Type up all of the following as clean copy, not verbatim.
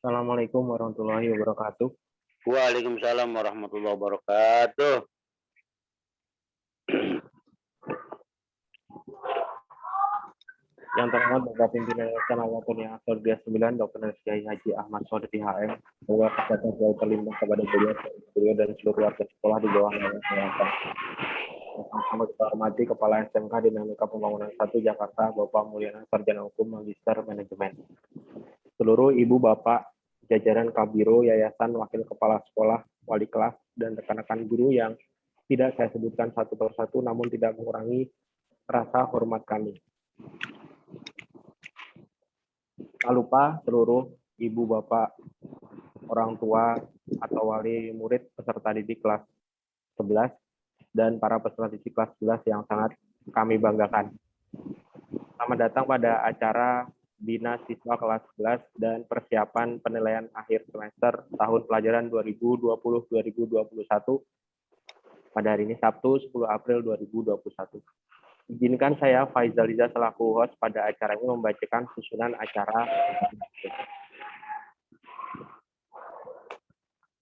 Assalamualaikum warahmatullahi wabarakatuh. Waalaikumsalam warahmatullahi wabarakatuh. Yang terhormat Bapak Pimpinan Yayasan Al-Waton yang Asal 9, Dr. Kiai Haji Ahmad Sodri HM, semoga kesehatan selalu terlimpah kepada beliau dan seluruh warga sekolah di bawah naungan yayasan. Sama kita hormati Kepala SMK Dinamika Pembangunan 1 Jakarta, Bapak Mulyana Sarjana Hukum Magister Manajemen. Seluruh ibu bapak, jajaran Kabiro Yayasan, wakil kepala sekolah, wali kelas, dan rekan-rekan guru yang tidak saya sebutkan satu persatu, namun tidak mengurangi rasa hormat kami. Tak lupa seluruh ibu bapak, orang tua atau wali murid peserta didik kelas 11 dan para peserta didik kelas 11 yang sangat kami banggakan. Selamat datang pada acara Bina Siswa kelas 11 dan persiapan penilaian akhir semester tahun pelajaran 2020-2021 pada hari ini Sabtu 10 April 2021. Izinkan saya Faizal Riza selaku host pada acara ini membacakan susunan acara.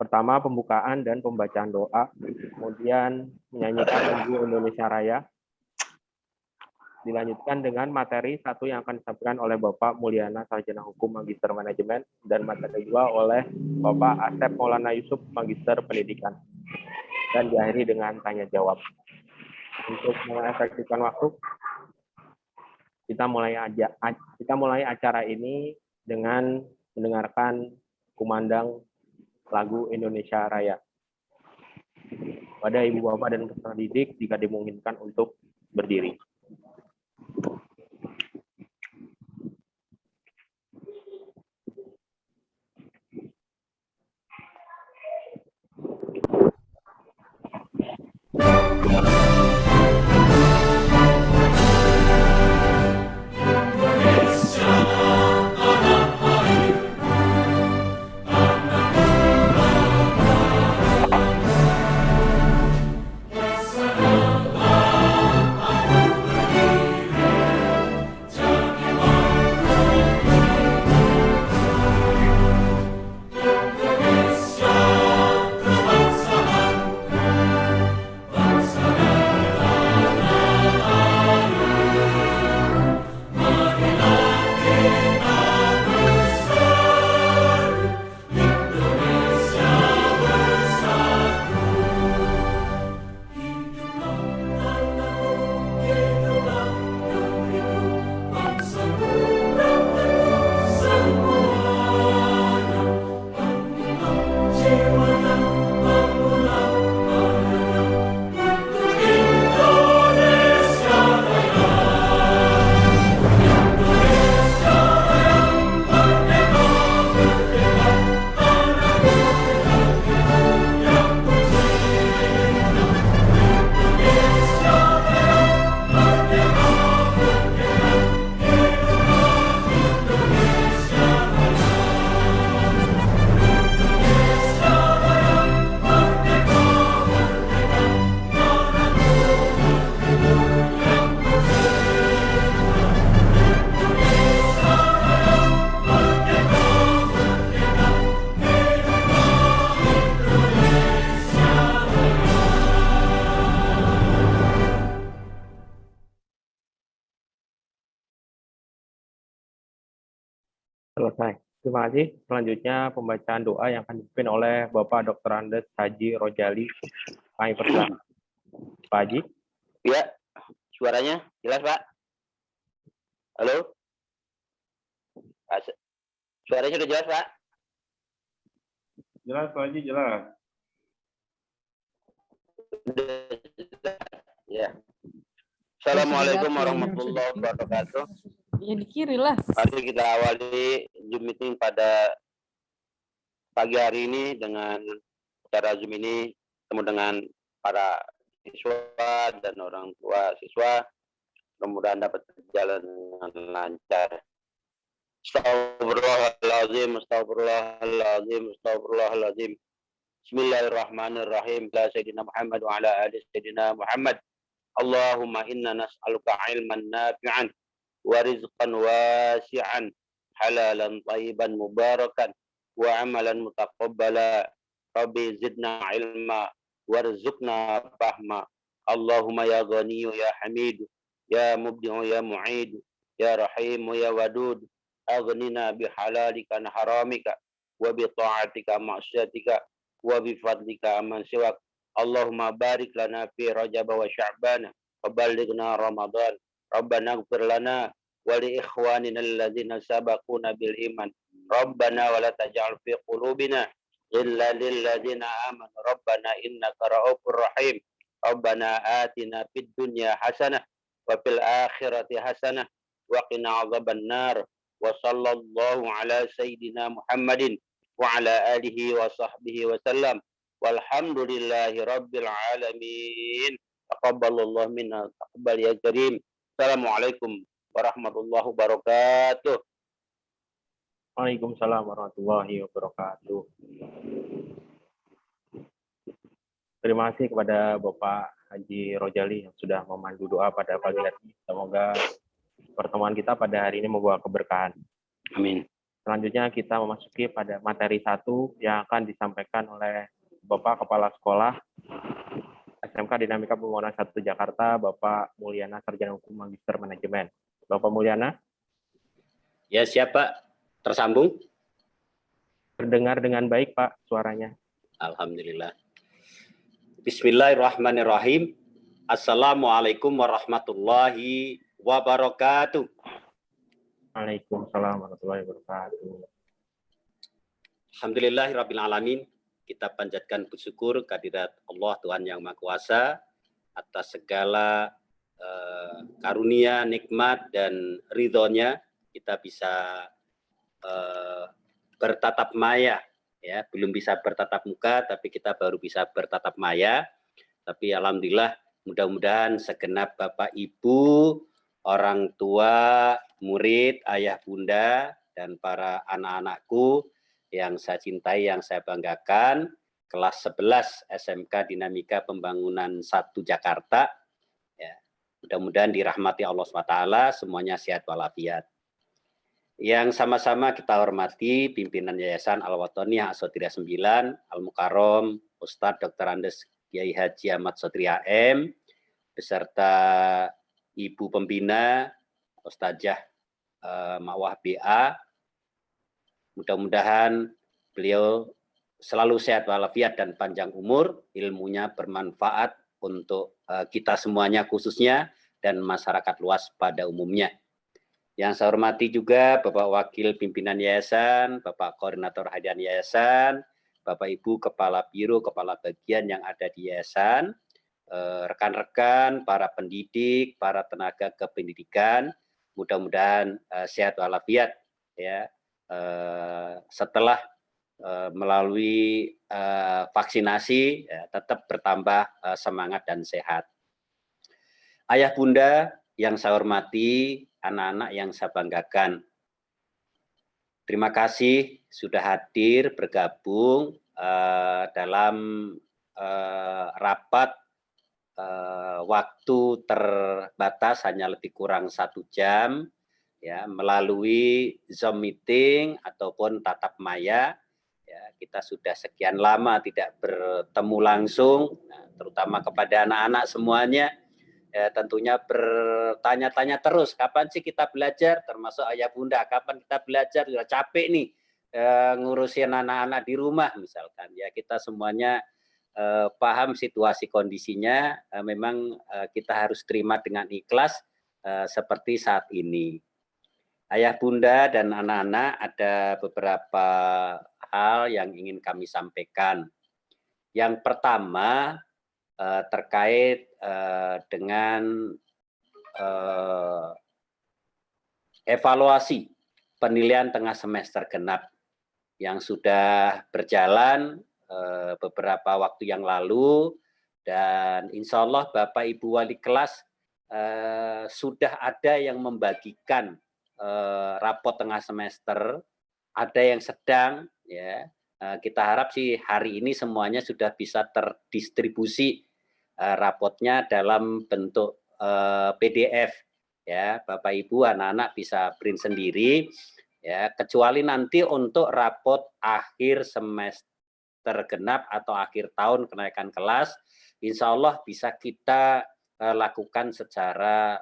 Pertama, pembukaan dan pembacaan doa, kemudian menyanyikan lagu Indonesia Raya, dilanjutkan dengan materi satu yang akan disampaikan oleh Bapak Mulyana Sarjana Hukum Magister Manajemen, dan materi dua oleh Bapak Asep Maulana Yusuf Magister Pendidikan, dan diakhiri dengan tanya jawab. Untuk mengefektifkan waktu, kita mulai acara ini dengan mendengarkan kumandang lagu Indonesia Raya. Pada ibu bapak dan peserta didik jika dimungkinkan untuk berdiri. Selesai. Terima kasih. Selanjutnya pembacaan doa yang akan dipimpin oleh Bapak Dr. Andes Haji Rojali. Kami persilakan. Pak Haji. Ya, suaranya jelas Pak? Halo? Suaranya sudah jelas Pak? Jelas Pak Haji, jelas. Ya. Assalamualaikum warahmatullahi wabarakatuh. Ya di kiri lah. Mari kita awali Zoom meeting pada pagi hari ini dengan cara Zoom ini ketemu dengan para siswa dan orang tua siswa. Mudah-mudahan dapat berjalan dengan lancar. Astagfirullahaladzim, astagfirullahaladzim, astagfirullahaladzim. Bismillahirrahmanirrahim. La Sayyidina Muhammad wa ala ali Sayyidina Muhammad. Allahumma inna nas'aluka ilman nafi'an wa rizqan wasi'an halalan tayyiban mubarakan وعملا متقبلا. ربي زدنا علما وارزقنا فهما. اللهم يا غني يا حميد يا مبدع يا معيد يا رحيم يا ودود أغننا بحلالك عن حرامك وبطاعتك عن معصيتك وبفضلك عمن سواك. اللهم بارك لنا في رجب وشعبان وبلغنا رمضان. ربنا اغفر لنا ولإخواننا الذين سبقونا بالإيمان. ربنا ولا تجعل في قلوبنا غلا للذين آمنوا ربنا إنك رؤوف رحيم. ربنا آتنا في الدنيا حسنة وفي الآخرة حسنة وقنا عذاب النار. وصلى الله على سيدنا محمد وعلى آله وصحبه وسلم والحمد لله رب العالمين. تقبل الله منا تقبل يا كريم. السلام عليكم warahmatullahi wabarakatuh. Waalaikumsalam warahmatullahi wabarakatuh. Terima kasih kepada Bapak Haji Rojali yang sudah memandu doa pada pagi hari ini. Semoga pertemuan kita pada hari ini membawa keberkahan. Amin. Selanjutnya kita memasuki pada materi 1 yang akan disampaikan oleh Bapak Kepala Sekolah SMK Dinamika Pembangunan 1 Jakarta, Bapak Mulyana Sarjana Hukum Magister Manajemen. Bapak Mulyana? Ya, siap Pak. Tersambung? Terdengar dengan baik Pak suaranya. Alhamdulillah. Bismillahirrahmanirrahim. Assalamualaikum warahmatullahi wabarakatuh. Waalaikumsalam warahmatullahi wabarakatuh. Alhamdulillahirabbil alamin. Kita panjatkan bersyukur kehadirat Allah Tuhan Yang Maha Kuasa atas segala karunia, nikmat dan ridhonya kita bisa bertatap maya, ya, belum bisa bertatap muka tapi kita baru bisa bertatap maya. Tapi alhamdulillah, mudah-mudahan segenap Bapak Ibu, orang tua, murid, ayah bunda dan para anak-anakku yang saya cintai, yang saya banggakan, kelas 11 SMK Dinamika Pembangunan 1 Jakarta, ya, mudah-mudahan dirahmati Allah SWT, semuanya sehat walafiat. Yang sama-sama kita hormati pimpinan Yayasan Al-Watoniyah As-Sotria 9, Al-Mukarrom, Ustadz Dr. Andes Kiai Haji Ahmad Sotri AM, beserta Ibu Pembina, Ustadzah Mawah BA. Mudah-mudahan beliau selalu sehat walafiat dan panjang umur, ilmunya bermanfaat untuk kita semuanya khususnya dan masyarakat luas pada umumnya. Yang saya hormati juga Bapak Wakil Pimpinan Yayasan, Bapak Koordinator Harian Yayasan, Bapak Ibu Kepala Biro, Kepala Bagian yang ada di Yayasan, rekan-rekan, para pendidik, para tenaga kependidikan, mudah-mudahan sehat walafiat, ya. Setelah melalui vaksinasi, ya, tetap bertambah semangat dan sehat. Ayah bunda yang saya hormati, anak-anak yang saya banggakan, terima kasih sudah hadir bergabung dalam rapat waktu terbatas hanya lebih kurang 1 jam, ya, melalui Zoom meeting ataupun tatap maya. Ya, kita sudah sekian lama tidak bertemu langsung, nah, terutama kepada anak-anak semuanya. Ya, tentunya bertanya-tanya terus, kapan sih kita belajar, termasuk ayah bunda, kapan kita belajar, sudah capek nih ngurusin anak-anak di rumah misalkan. Ya, kita semuanya paham situasi kondisinya, memang kita harus terima dengan ikhlas seperti saat ini. Ayah bunda dan anak-anak, ada beberapa hal yang ingin kami sampaikan. Yang pertama terkait dengan evaluasi penilaian tengah semester genap yang sudah berjalan beberapa waktu yang lalu, dan insya Allah Bapak Ibu Wali kelas sudah ada yang membagikan rapot tengah semester, ada yang sedang, ya. Kita harap sih hari ini semuanya sudah bisa terdistribusi rapotnya dalam bentuk PDF, ya. Bapak Ibu, anak-anak bisa print sendiri, Ya, kecuali nanti untuk rapot akhir semester genap atau akhir tahun kenaikan kelas, insya Allah bisa kita lakukan secara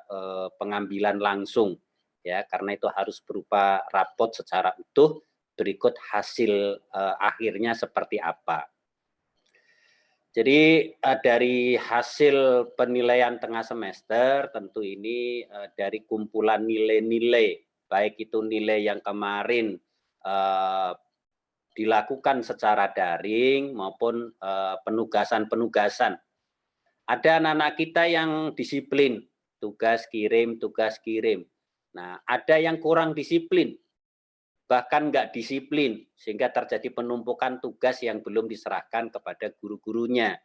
pengambilan langsung, ya, karena itu harus berupa rapot secara utuh berikut hasil akhirnya seperti apa. Jadi dari hasil penilaian tengah semester tentu ini dari kumpulan nilai-nilai, baik itu nilai yang kemarin dilakukan secara daring maupun penugasan-penugasan. Ada anak-anak kita yang disiplin, tugas kirim. Nah, ada yang kurang disiplin, bahkan nggak disiplin, sehingga terjadi penumpukan tugas yang belum diserahkan kepada guru-gurunya.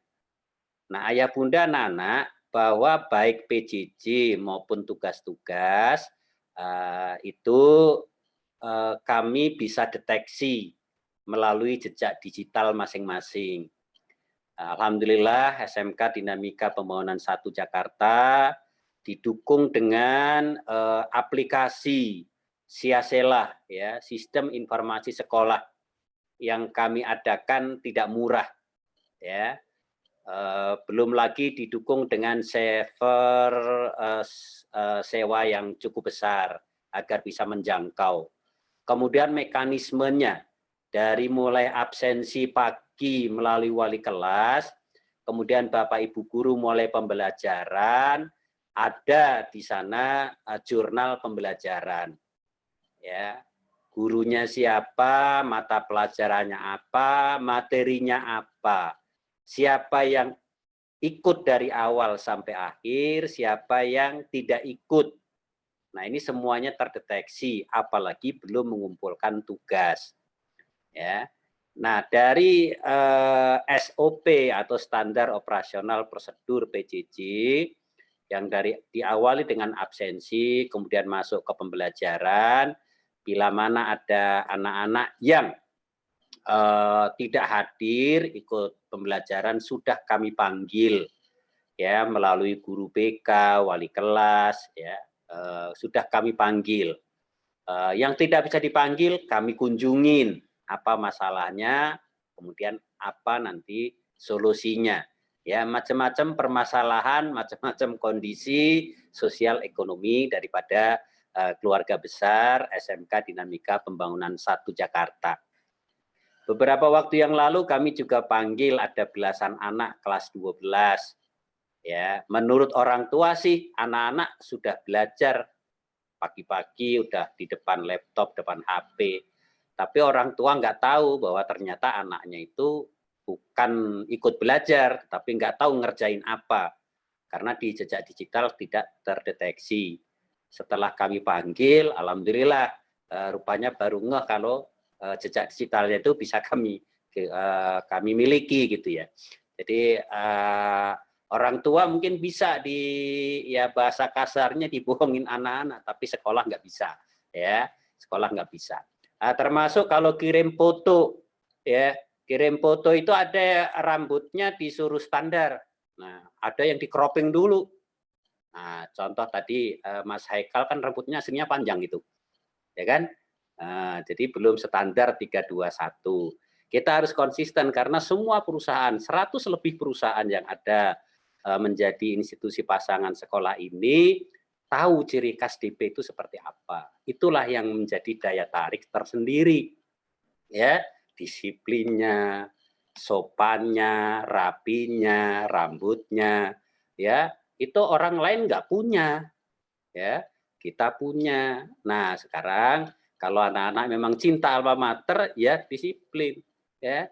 Nah, ayah bunda anak-anak, bahwa baik PJJ maupun tugas-tugas itu kami bisa deteksi melalui jejak digital masing-masing. Alhamdulillah SMK Dinamika Pembangunan 1 Jakarta didukung dengan aplikasi Siasela, ya, sistem informasi sekolah yang kami adakan tidak murah, ya. Belum lagi didukung dengan server sewa yang cukup besar agar bisa menjangkau. Kemudian mekanismenya dari mulai absensi pagi melalui wali kelas, kemudian Bapak Ibu guru mulai pembelajaran, ada di sana jurnal pembelajaran. Ya, gurunya siapa, mata pelajarannya apa, materinya apa, siapa yang ikut dari awal sampai akhir, siapa yang tidak ikut. Nah, ini semuanya terdeteksi, apalagi belum mengumpulkan tugas. Ya. Nah, dari SOP atau standar operasional prosedur PJJ yang diawali dengan absensi, kemudian masuk ke pembelajaran, bila mana ada anak-anak yang tidak hadir ikut pembelajaran sudah kami panggil, ya, melalui guru BK, wali kelas, ya, sudah kami panggil. Yang tidak bisa dipanggil kami kunjungin apa masalahnya, kemudian apa nanti solusinya. Ya, macam-macam permasalahan, macam-macam kondisi sosial ekonomi daripada keluarga besar SMK Dinamika Pembangunan 1 Jakarta. Beberapa waktu yang lalu kami juga panggil ada belasan anak kelas 12. Ya, menurut orang tua sih anak-anak sudah belajar pagi-pagi udah di depan laptop, depan HP. Tapi orang tua nggak tahu bahwa ternyata anaknya itu bukan ikut belajar, tapi nggak tahu ngerjain apa. Karena di jejak digital tidak terdeteksi. Setelah kami panggil, alhamdulillah rupanya baru ngeh kalau jejak digitalnya itu bisa kami miliki gitu ya. Jadi orang tua mungkin bisa ya bahasa kasarnya dibohongin anak-anak, tapi sekolah nggak bisa, ya, sekolah nggak bisa. Termasuk kalau kirim foto, ya, kirim foto itu ada rambutnya disuruh standar. Nah, ada yang di cropping dulu. Nah, contoh tadi Mas Haikal kan rambutnya aslinya panjang itu, ya kan? Jadi belum standar 321. Kita harus konsisten karena semua perusahaan, 100 lebih perusahaan yang ada menjadi institusi pasangan sekolah ini tahu ciri khas DP itu seperti apa. Itulah yang menjadi daya tarik tersendiri. Ya, disiplinnya, sopannya, rapinya, rambutnya, ya, itu orang lain nggak punya. Ya, kita punya. Nah, sekarang kalau anak-anak memang cinta alma mater, ya disiplin. Ya,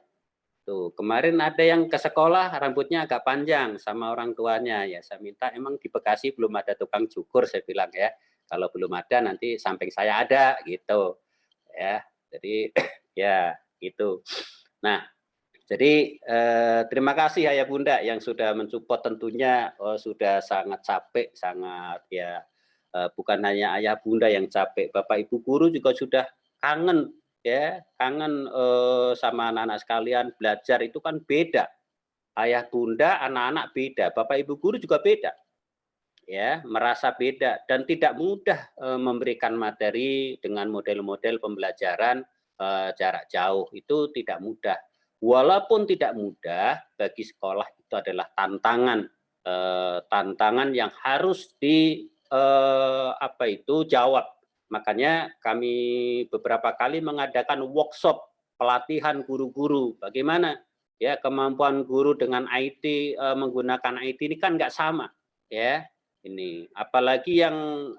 tuh kemarin ada yang ke sekolah rambutnya agak panjang sama orang tuanya, ya saya minta, emang di Bekasi belum ada tukang cukur, saya bilang ya, kalau belum ada nanti samping saya ada gitu, ya. Jadi ya gitu. Nah, jadi terima kasih ayah bunda yang sudah mensupport, tentunya sudah sangat capek, sangat ya. Bukan hanya ayah bunda yang capek, bapak ibu guru juga sudah kangen, ya, kangen sama anak-anak sekalian. Belajar itu kan beda, ayah bunda anak-anak beda, bapak ibu guru juga beda. ya, merasa beda dan tidak mudah memberikan materi dengan model-model pembelajaran jarak jauh. Itu tidak mudah. Walaupun tidak mudah, bagi sekolah itu adalah tantangan yang harus jawab. Makanya kami beberapa kali mengadakan workshop pelatihan guru-guru. Bagaimana ya kemampuan guru dengan IT, menggunakan IT ini kan nggak sama, ya. Ini apalagi yang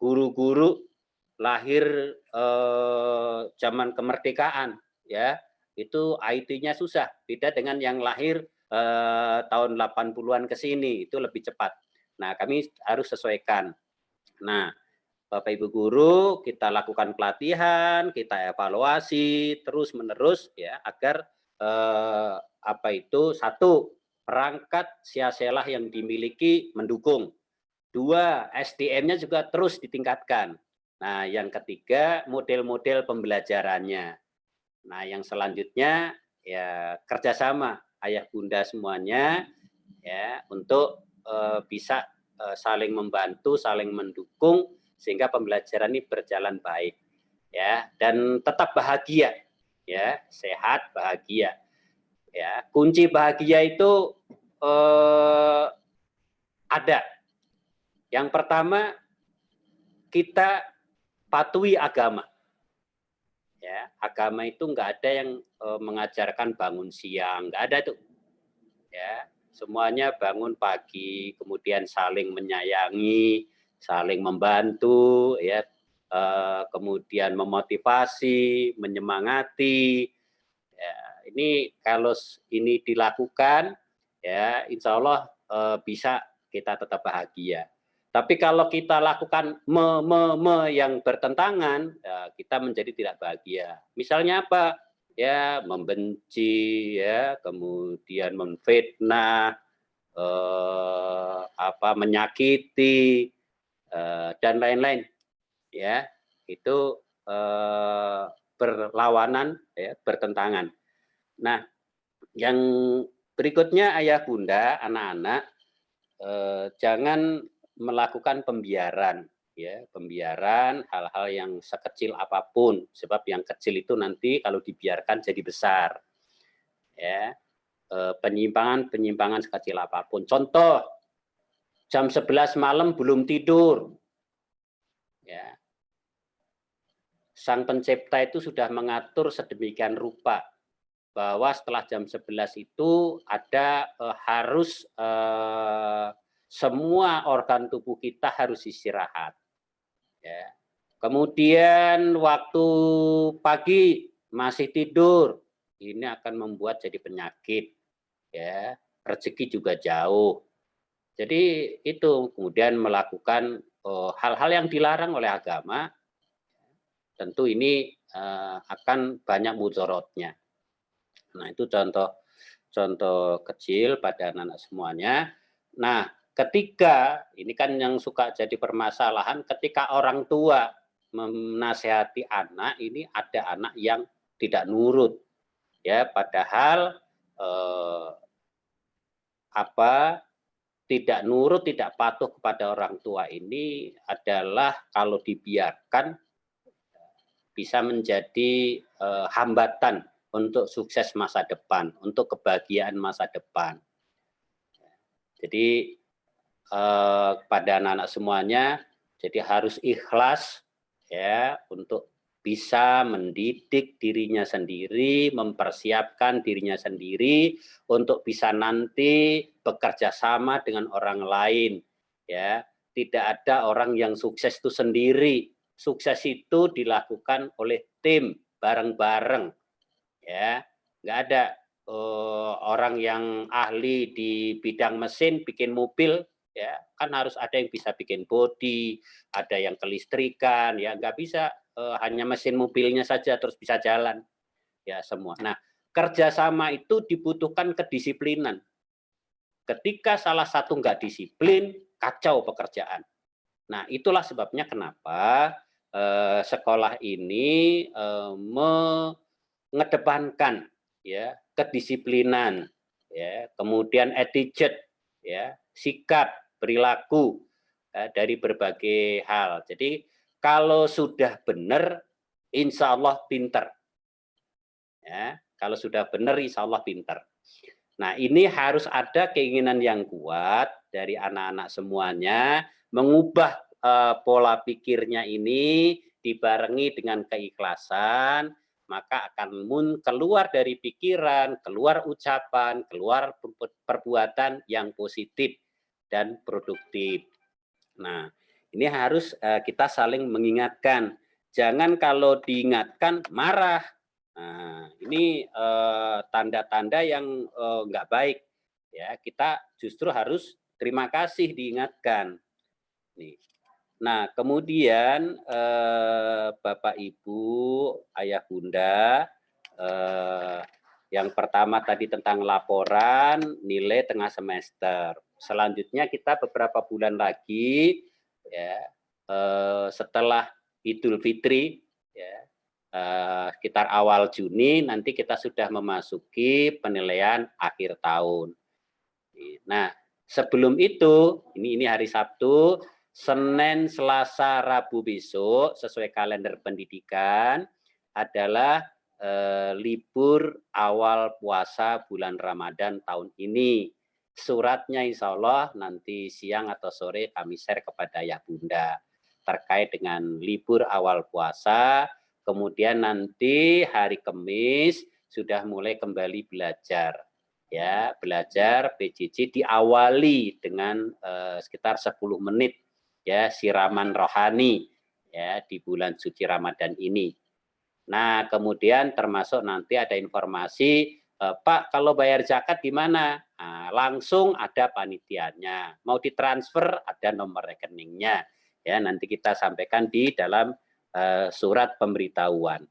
guru-guru lahir zaman kemerdekaan, ya, itu IT-nya susah. Beda dengan yang lahir tahun 80-an ke sini, itu lebih cepat. Nah, kami harus sesuaikan. Nah, Bapak Ibu guru, kita lakukan pelatihan, kita evaluasi terus-menerus ya agar satu, perangkat siaselah yang dimiliki mendukung. Dua, SDM-nya juga terus ditingkatkan. Nah, yang ketiga, model-model pembelajarannya. Nah, yang selanjutnya ya kerjasama ayah bunda semuanya ya untuk bisa saling membantu, saling mendukung sehingga pembelajaran ini berjalan baik ya dan tetap bahagia ya, sehat, bahagia. Ya, kunci bahagia itu ada. Yang pertama, kita patuhi agama. Ya, agama itu nggak ada yang mengajarkan bangun siang, nggak ada tuh. Ya, semuanya bangun pagi, kemudian saling menyayangi, saling membantu, ya, kemudian memotivasi, menyemangati. Ya, ini kalau ini dilakukan, ya, insya Allah bisa kita tetap bahagia. Tapi kalau kita lakukan yang bertentangan, ya, kita menjadi tidak bahagia. Misalnya apa? Ya, membenci, ya, kemudian memfitnah, menyakiti, dan lain-lain. Ya, itu berlawanan, ya, bertentangan. Nah, yang berikutnya ayah bunda, anak-anak, jangan melakukan pembiaran, ya, pembiaran hal-hal yang sekecil apapun, sebab yang kecil itu nanti kalau dibiarkan jadi besar, ya, penyimpangan sekecil apapun. Contoh, jam 11 malam belum tidur, ya, Sang Pencipta itu sudah mengatur sedemikian rupa bahwa setelah jam 11 itu ada harus semua organ tubuh kita harus istirahat. Ya. Kemudian waktu pagi masih tidur, ini akan membuat jadi penyakit. Ya, rezeki juga jauh. Jadi itu kemudian melakukan hal-hal yang dilarang oleh agama, tentu ini akan banyak mudaratnya. Nah, itu contoh kecil pada anak-anak semuanya. Nah, ketika ini kan yang suka jadi permasalahan ketika orang tua menasehati anak, ini ada anak yang tidak nurut. Ya, padahal tidak nurut, tidak patuh kepada orang tua ini adalah kalau dibiarkan bisa menjadi hambatan untuk sukses masa depan, untuk kebahagiaan masa depan. Jadi pada anak-anak semuanya, jadi harus ikhlas ya untuk bisa mendidik dirinya sendiri, mempersiapkan dirinya sendiri untuk bisa nanti bekerja sama dengan orang lain. Ya, tidak ada orang yang sukses itu sendiri. Sukses itu dilakukan oleh tim bareng-bareng. Ya, nggak ada orang yang ahli di bidang mesin bikin mobil, ya kan harus ada yang bisa bikin bodi, ada yang kelistrikan, ya nggak bisa hanya mesin mobilnya saja terus bisa jalan, ya semua. Nah, kerjasama itu dibutuhkan kedisiplinan. Ketika salah satu nggak disiplin, kacau pekerjaan. Nah, itulah sebabnya kenapa sekolah ini mengedepankan ya kedisiplinan, ya kemudian attitude, ya sikap, perilaku dari berbagai hal. Jadi kalau sudah benar, insya Allah pinter. Ya, kalau sudah benar, insya Allah pinter. Nah, ini harus ada keinginan yang kuat dari anak-anak semuanya, mengubah pola pikirnya ini dibarengi dengan keikhlasan, maka akan keluar dari pikiran, keluar ucapan, keluar perbuatan yang positif dan produktif. Nah, ini harus kita saling mengingatkan. Jangan kalau diingatkan marah. Nah, ini tanda-tanda yang nggak baik. Ya, kita justru harus terima kasih diingatkan. Nih. Nah, kemudian Bapak Ibu, Ayah Bunda, yang pertama tadi tentang laporan nilai tengah semester. Selanjutnya kita beberapa bulan lagi, ya, setelah Idul Fitri, ya, sekitar awal Juni nanti kita sudah memasuki penilaian akhir tahun. Nah, sebelum itu, ini hari Sabtu, Senin, Selasa, Rabu besok sesuai kalender pendidikan adalah libur awal puasa bulan Ramadan tahun ini. Suratnya insya Allah nanti siang atau sore kami share kepada Ayah Bunda terkait dengan libur awal puasa. Kemudian nanti hari Kamis sudah mulai kembali belajar. Ya, belajar PJJ diawali dengan sekitar 10 menit ya siraman rohani ya di bulan suci Ramadan ini. Nah, kemudian termasuk nanti ada informasi, Pak, kalau bayar zakat gimana? Nah, langsung ada panitianya. Mau ditransfer ada nomor rekeningnya. Ya, nanti kita sampaikan di dalam surat pemberitahuan.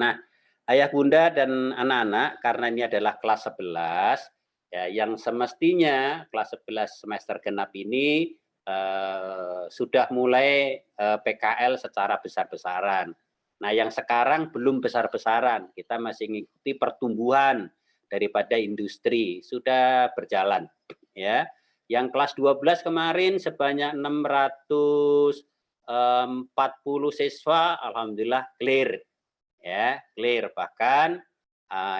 Nah, Ayah Bunda dan anak-anak, karena ini adalah kelas 11, ya, yang semestinya kelas 11 semester genap ini sudah mulai PKL secara besar-besaran. Nah, yang sekarang belum besar-besaran, kita masih mengikuti pertumbuhan daripada industri, sudah berjalan. Ya, yang kelas 12 kemarin sebanyak 640 siswa, alhamdulillah clear. Ya, clear. Bahkan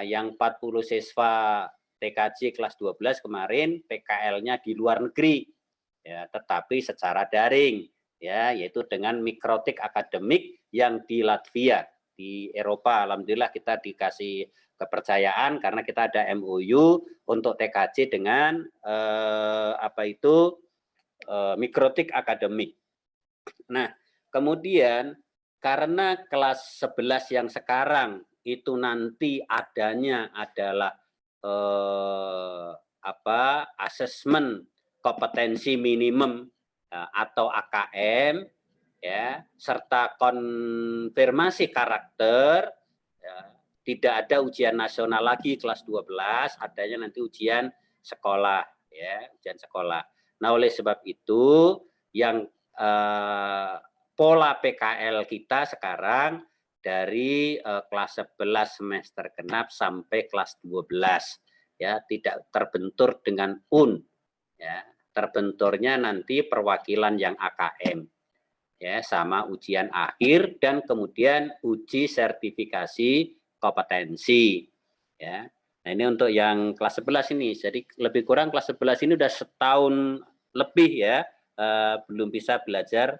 yang 40 siswa TKJ kelas 12 kemarin PKL-nya di luar negeri, ya, tetapi secara daring, ya, yaitu dengan mikrotik akademik yang di Latvia, di Eropa. Alhamdulillah kita dikasih kepercayaan karena kita ada MOU untuk TKJ dengan mikrotik akademik. Nah, kemudian karena kelas 11 yang sekarang itu nanti adanya adalah asesmen kompetensi minimum atau AKM, ya, serta konfirmasi karakter, ya, tidak ada ujian nasional lagi kelas 12, adanya nanti ujian sekolah, ya, ujian sekolah. Nah, oleh sebab itu yang pola PKL kita sekarang dari kelas 11 semester genap sampai kelas 12, ya, tidak terbentur dengan ya, terbenturnya nanti perwakilan yang AKM, ya, sama ujian akhir dan kemudian uji sertifikasi kompetensi, ya. Nah, ini untuk yang kelas 11 ini, jadi lebih kurang kelas 11 ini udah setahun lebih, ya, belum bisa belajar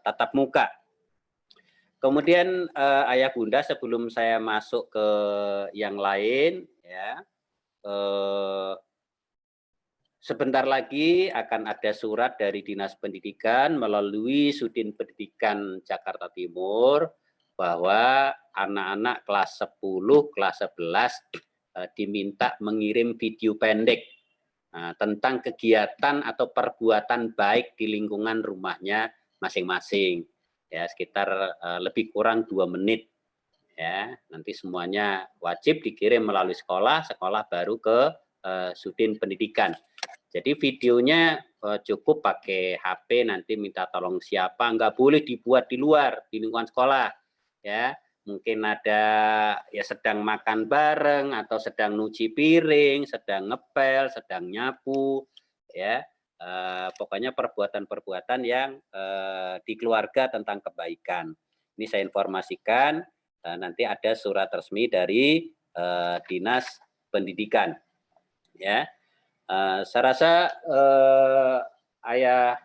tatap muka. Kemudian Ayah Bunda, sebelum saya masuk ke yang lain, ya, sebentar lagi akan ada surat dari Dinas Pendidikan melalui Sudin Pendidikan Jakarta Timur bahwa anak-anak kelas 10, kelas 11 diminta mengirim video pendek tentang kegiatan atau perbuatan baik di lingkungan rumahnya masing-masing. Ya, sekitar lebih kurang 2 menit. Ya, nanti semuanya wajib dikirim melalui sekolah, sekolah baru ke Sudin Pendidikan. Jadi videonya cukup pakai HP, nanti minta tolong siapa, nggak boleh dibuat di luar, di lingkungan sekolah. Ya, mungkin ada ya sedang makan bareng atau sedang nyuci piring, sedang ngepel, sedang nyapu, ya. Pokoknya perbuatan-perbuatan yang di keluarga tentang kebaikan. Ini saya informasikan, nanti ada surat resmi dari Dinas Pendidikan. Ya, saya rasa ayah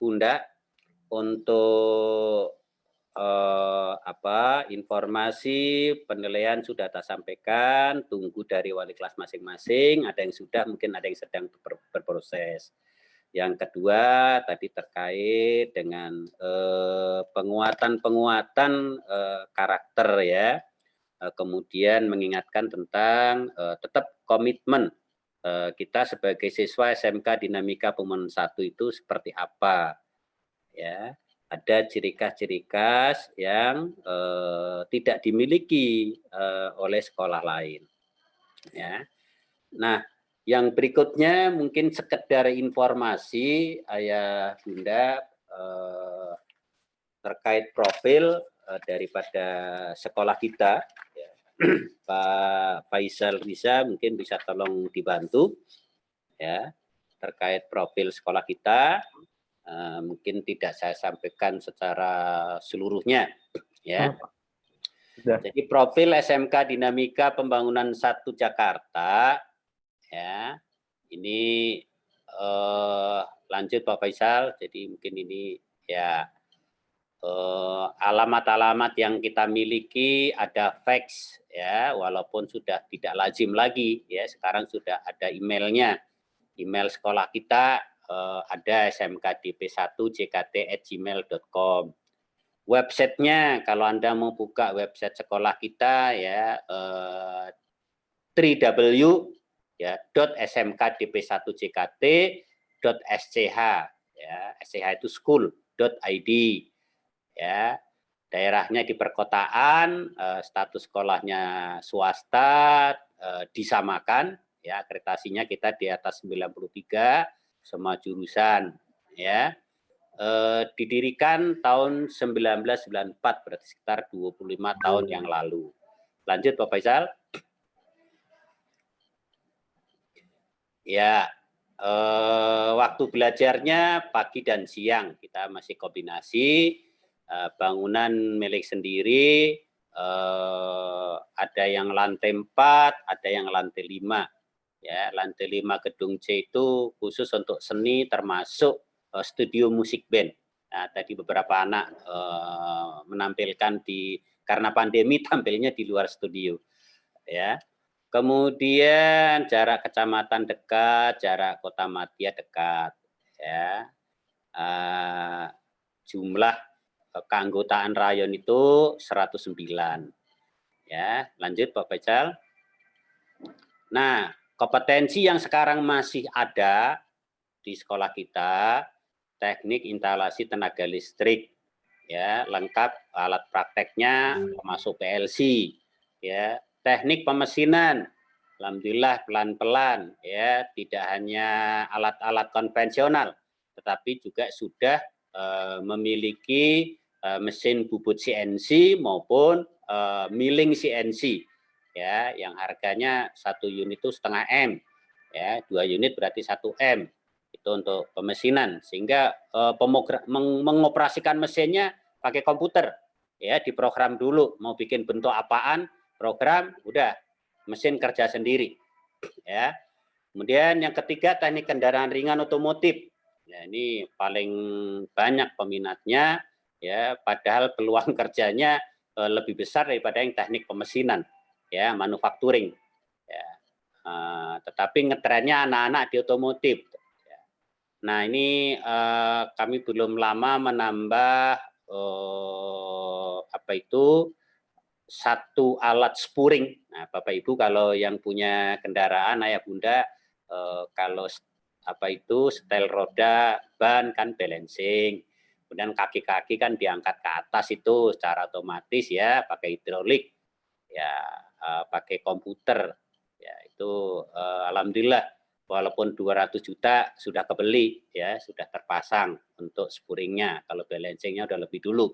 bunda untuk informasi penilaian sudah tak sampaikan, tunggu dari wali kelas masing-masing, ada yang sudah, mungkin ada yang sedang berproses. Yang kedua tadi terkait dengan penguatan karakter ya, kemudian mengingatkan tentang tetap komitmen kita sebagai siswa SMK Dinamika Pemohon 1 itu seperti apa ya. Ada ciri khas yang tidak dimiliki oleh sekolah lain. Ya. Nah, yang berikutnya mungkin sekedar informasi ayah bunda terkait profil daripada sekolah kita. Ya. Pak Faisal Riza mungkin bisa tolong dibantu ya terkait profil sekolah kita. Mungkin tidak saya sampaikan secara seluruhnya ya. Jadi profil SMK Dinamika Pembangunan 1 Jakarta ya. Ini lanjut Pak Faisal. Jadi mungkin ini ya alamat-alamat yang kita miliki, ada fax ya, walaupun sudah tidak lazim lagi ya, sekarang sudah ada emailnya. Email sekolah kita ada smkdp1jkt@gmail.com. Websitenya kalau Anda mau buka website sekolah kita ya www.smkdp1jkt.sch ya, sch itu school.id ya. Daerahnya di perkotaan, status sekolahnya swasta, disamakan ya, akreditasinya kita di atas 93 semua jurusan ya. Didirikan tahun 1994, berarti sekitar 25 tahun yang lalu. Lanjut Pak Faisal. Ya, waktu belajarnya pagi dan siang, kita masih kombinasi, bangunan milik sendiri, ada yang lantai 4, ada yang lantai 5. Ya, lantai 5 gedung C itu khusus untuk seni termasuk studio musik band. Nah, tadi beberapa anak menampilkan karena pandemi tampilnya di luar studio. Ya. Kemudian jarak kecamatan dekat, jarak kota madya dekat. Ya. Jumlah keanggotaan rayon itu 109. Ya, lanjut Pak Faisal. Nah, kompetensi yang sekarang masih ada di sekolah kita, teknik instalasi tenaga listrik, ya, lengkap alat prakteknya, termasuk PLC, ya, teknik pemesinan, alhamdulillah pelan-pelan, ya, tidak hanya alat-alat konvensional, tetapi juga sudah memiliki mesin bubut CNC maupun milling CNC. Ya, yang harganya 1 unit itu setengah M, ya, 2 unit berarti 1 M, itu untuk pemesinan, sehingga mengoperasikan mesinnya pakai komputer, ya, diprogram dulu, mau bikin bentuk apaan, program, udah, mesin kerja sendiri, ya. Kemudian yang ketiga teknik kendaraan ringan otomotif, ya, ini paling banyak peminatnya, ya, padahal peluang kerjanya lebih besar daripada yang teknik pemesinan. Ya, manufacturing. Ya. Tetapi ngetrennya anak-anak di otomotif. Ya. Nah, ini kami belum lama menambah satu alat spuring. Nah, Bapak Ibu kalau yang punya kendaraan ayah bunda, kalau setel roda, ban kan balancing. Kemudian kaki-kaki kan diangkat ke atas itu secara otomatis ya, pakai hidrolik. Ya, pakai komputer, ya itu alhamdulillah walaupun 200 juta sudah kebeli, ya sudah terpasang untuk spuringnya, kalau balancingnya udah lebih dulu,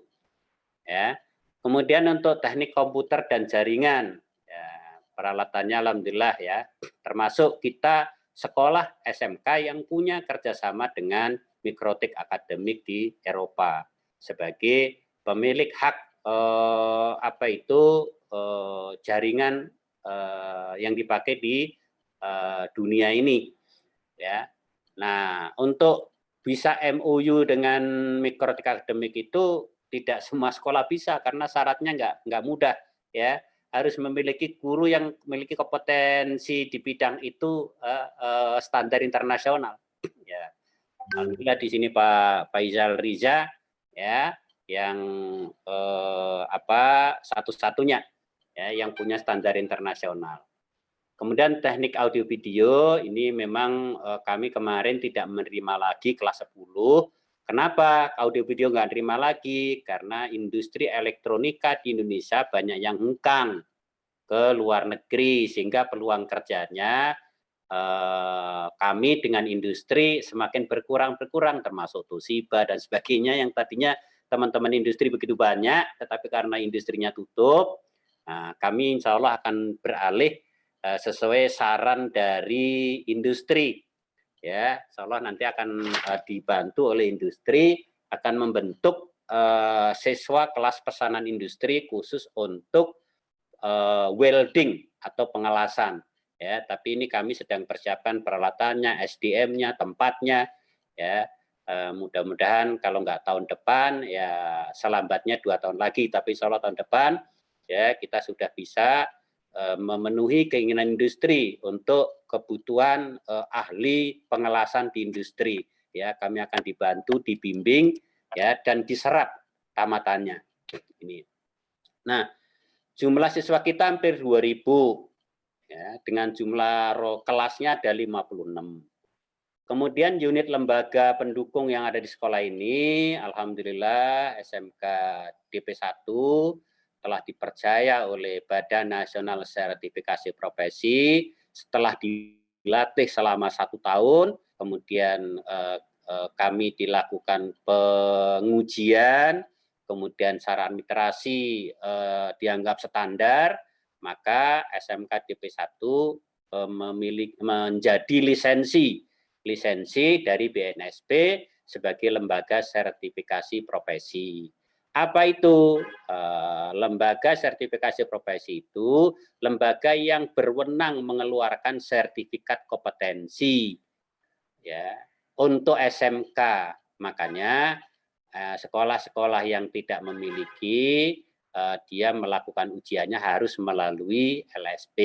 ya. Kemudian untuk teknik komputer dan jaringan, ya, peralatannya alhamdulillah ya, termasuk kita sekolah SMK yang punya kerjasama dengan mikrotik akademik di Eropa sebagai pemilik hak jaringan yang dipakai di dunia ini, ya. Nah, untuk bisa MOU dengan mikrotik akademik itu tidak semua sekolah bisa karena syaratnya nggak mudah, ya. Harus memiliki guru yang memiliki kompetensi di bidang itu standar internasional. Ya, alhamdulillah di sini Pak Faisal Riza, ya, yang satu-satunya ya yang punya standar internasional. Kemudian teknik audio video ini memang kami kemarin tidak menerima lagi kelas 10. Kenapa audio video nggak terima lagi? Karena industri elektronika di Indonesia banyak yang hengkang ke luar negeri, sehingga peluang kerjanya kami dengan industri semakin berkurang, termasuk Toshiba dan sebagainya yang tadinya teman-teman industri begitu banyak, tetapi karena industrinya tutup, kami insya Allah akan beralih sesuai saran dari industri. Ya, insya Allah nanti akan dibantu oleh industri, akan membentuk siswa kelas pesanan industri khusus untuk welding atau pengelasan. Ya, tapi ini kami sedang persiapkan peralatannya, SDM-nya, tempatnya. Ya, mudah-mudahan kalau nggak tahun depan, ya selambatnya 2 tahun lagi, tapi insya Allah tahun depan, ya kita sudah bisa memenuhi keinginan industri untuk kebutuhan ahli pengelasan di industri. Ya, kami akan dibantu, dibimbing, ya, dan diserap tamatannya. Ini. Nah, jumlah siswa kita hampir 2.000, ya, dengan jumlah kelasnya ada 56. Kemudian unit lembaga pendukung yang ada di sekolah ini, alhamdulillah SMK DP1 telah dipercaya oleh Badan Nasional Sertifikasi Profesi setelah dilatih selama 1 tahun, kemudian kami dilakukan pengujian, kemudian secara administrasi dianggap standar, maka SMK DP1 menjadi lisensi dari BNSP sebagai lembaga sertifikasi profesi. Apa itu? Lembaga sertifikasi profesi itu lembaga yang berwenang mengeluarkan sertifikat kompetensi, ya, untuk SMK. Makanya sekolah-sekolah yang tidak memiliki, dia melakukan ujiannya harus melalui LSP.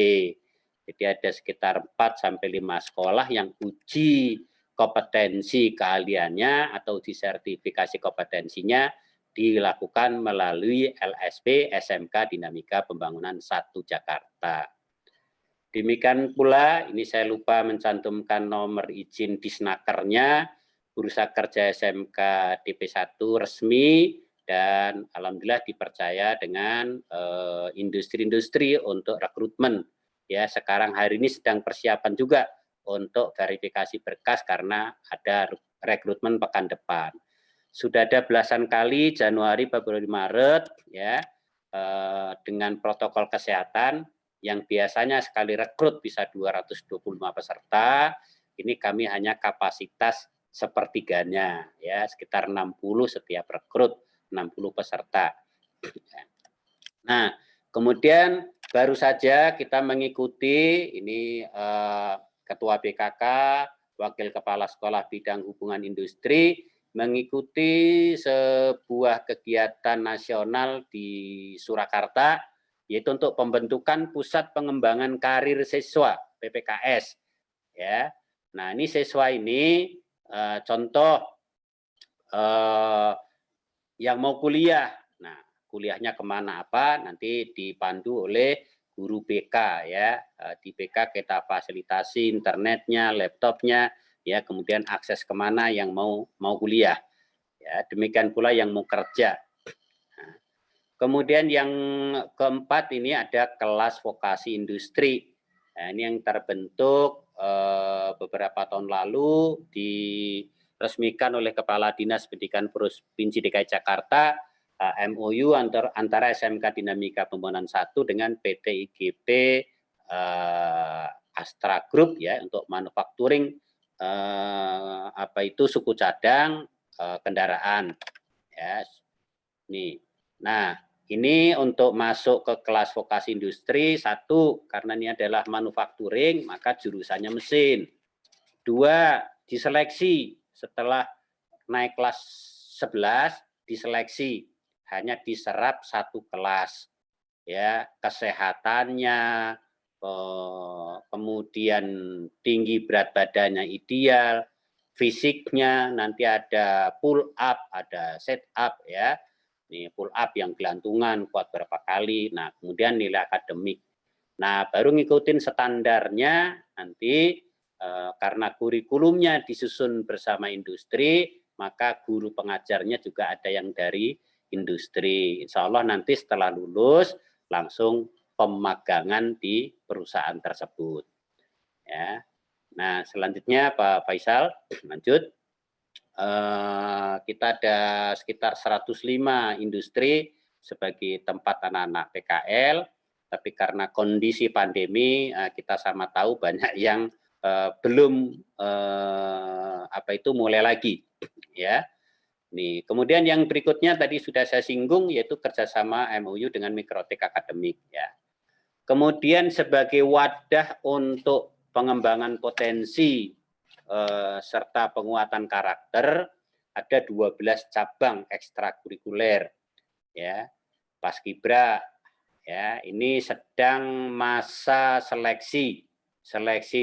Jadi ada sekitar 4-5 sekolah yang uji kompetensi keahliannya atau uji sertifikasi kompetensinya dilakukan melalui LSP SMK Dinamika Pembangunan 1 Jakarta. Demikian pula, ini saya lupa mencantumkan nomor izin disnakernya, Bursa Kerja SMK DP1 resmi, dan alhamdulillah dipercaya dengan industri-industri untuk rekrutmen. Ya, sekarang hari ini sedang persiapan juga untuk verifikasi berkas karena ada rekrutmen pekan depan. Sudah ada belasan kali Januari, Februari, Maret, ya, dengan protokol kesehatan yang biasanya sekali rekrut bisa 225 peserta, ini kami hanya kapasitas sepertiganya, ya, sekitar 60 setiap rekrut, 60 peserta. Nah, kemudian baru saja kita mengikuti ini Ketua BKK, Wakil Kepala Sekolah Bidang Hubungan Industri, mengikuti sebuah kegiatan nasional di Surakarta, yaitu untuk pembentukan Pusat Pengembangan Karir Siswa PPKS. Ya, nah ini siswa ini contoh yang mau kuliah. Nah, kuliahnya kemana apa nanti dipandu oleh guru BK, ya. Di BK kita fasilitasi internetnya, laptopnya, ya, kemudian akses kemana yang mau kuliah, ya. Demikian pula yang mau kerja. Nah, kemudian yang keempat ini ada kelas vokasi industri. Nah, ini yang terbentuk beberapa tahun lalu, diresmikan oleh Kepala Dinas Pendidikan Provinsi DKI Jakarta, MOU antara SMK Dinamika Pembangunan 1 dengan PT IGP Astra Group ya untuk manufacturing suku cadang kendaraan ya. Nih. Nah, ini untuk masuk ke kelas vokasi industri, 1 karena ini adalah manufacturing maka jurusannya mesin. 2 diseleksi setelah naik kelas 11 diseleksi hanya diserap 1 kelas ya, kesehatannya, kemudian tinggi berat badannya ideal, fisiknya nanti ada pull up, ada set up ya. Ini pull up yang gelantungan kuat berapa kali. Nah, kemudian nilai akademik. Nah, baru ngikutin standarnya nanti karena kurikulumnya disusun bersama industri, maka guru pengajarnya juga ada yang dari industri. Insya Allah nanti setelah lulus langsung pemagangan di perusahaan tersebut. Ya. Nah, selanjutnya Pak Faisal, lanjut. Kita ada sekitar 105 industri sebagai tempat anak-anak PKL, tapi karena kondisi pandemi kita sama tahu banyak yang belum mulai lagi ya. Nih, kemudian yang berikutnya tadi sudah saya singgung yaitu kerjasama MOU dengan Mikrotek Akademik ya. Kemudian sebagai wadah untuk pengembangan potensi serta penguatan karakter ada 12 cabang ekstrakurikuler ya. Paskibra ya, ini sedang masa seleksi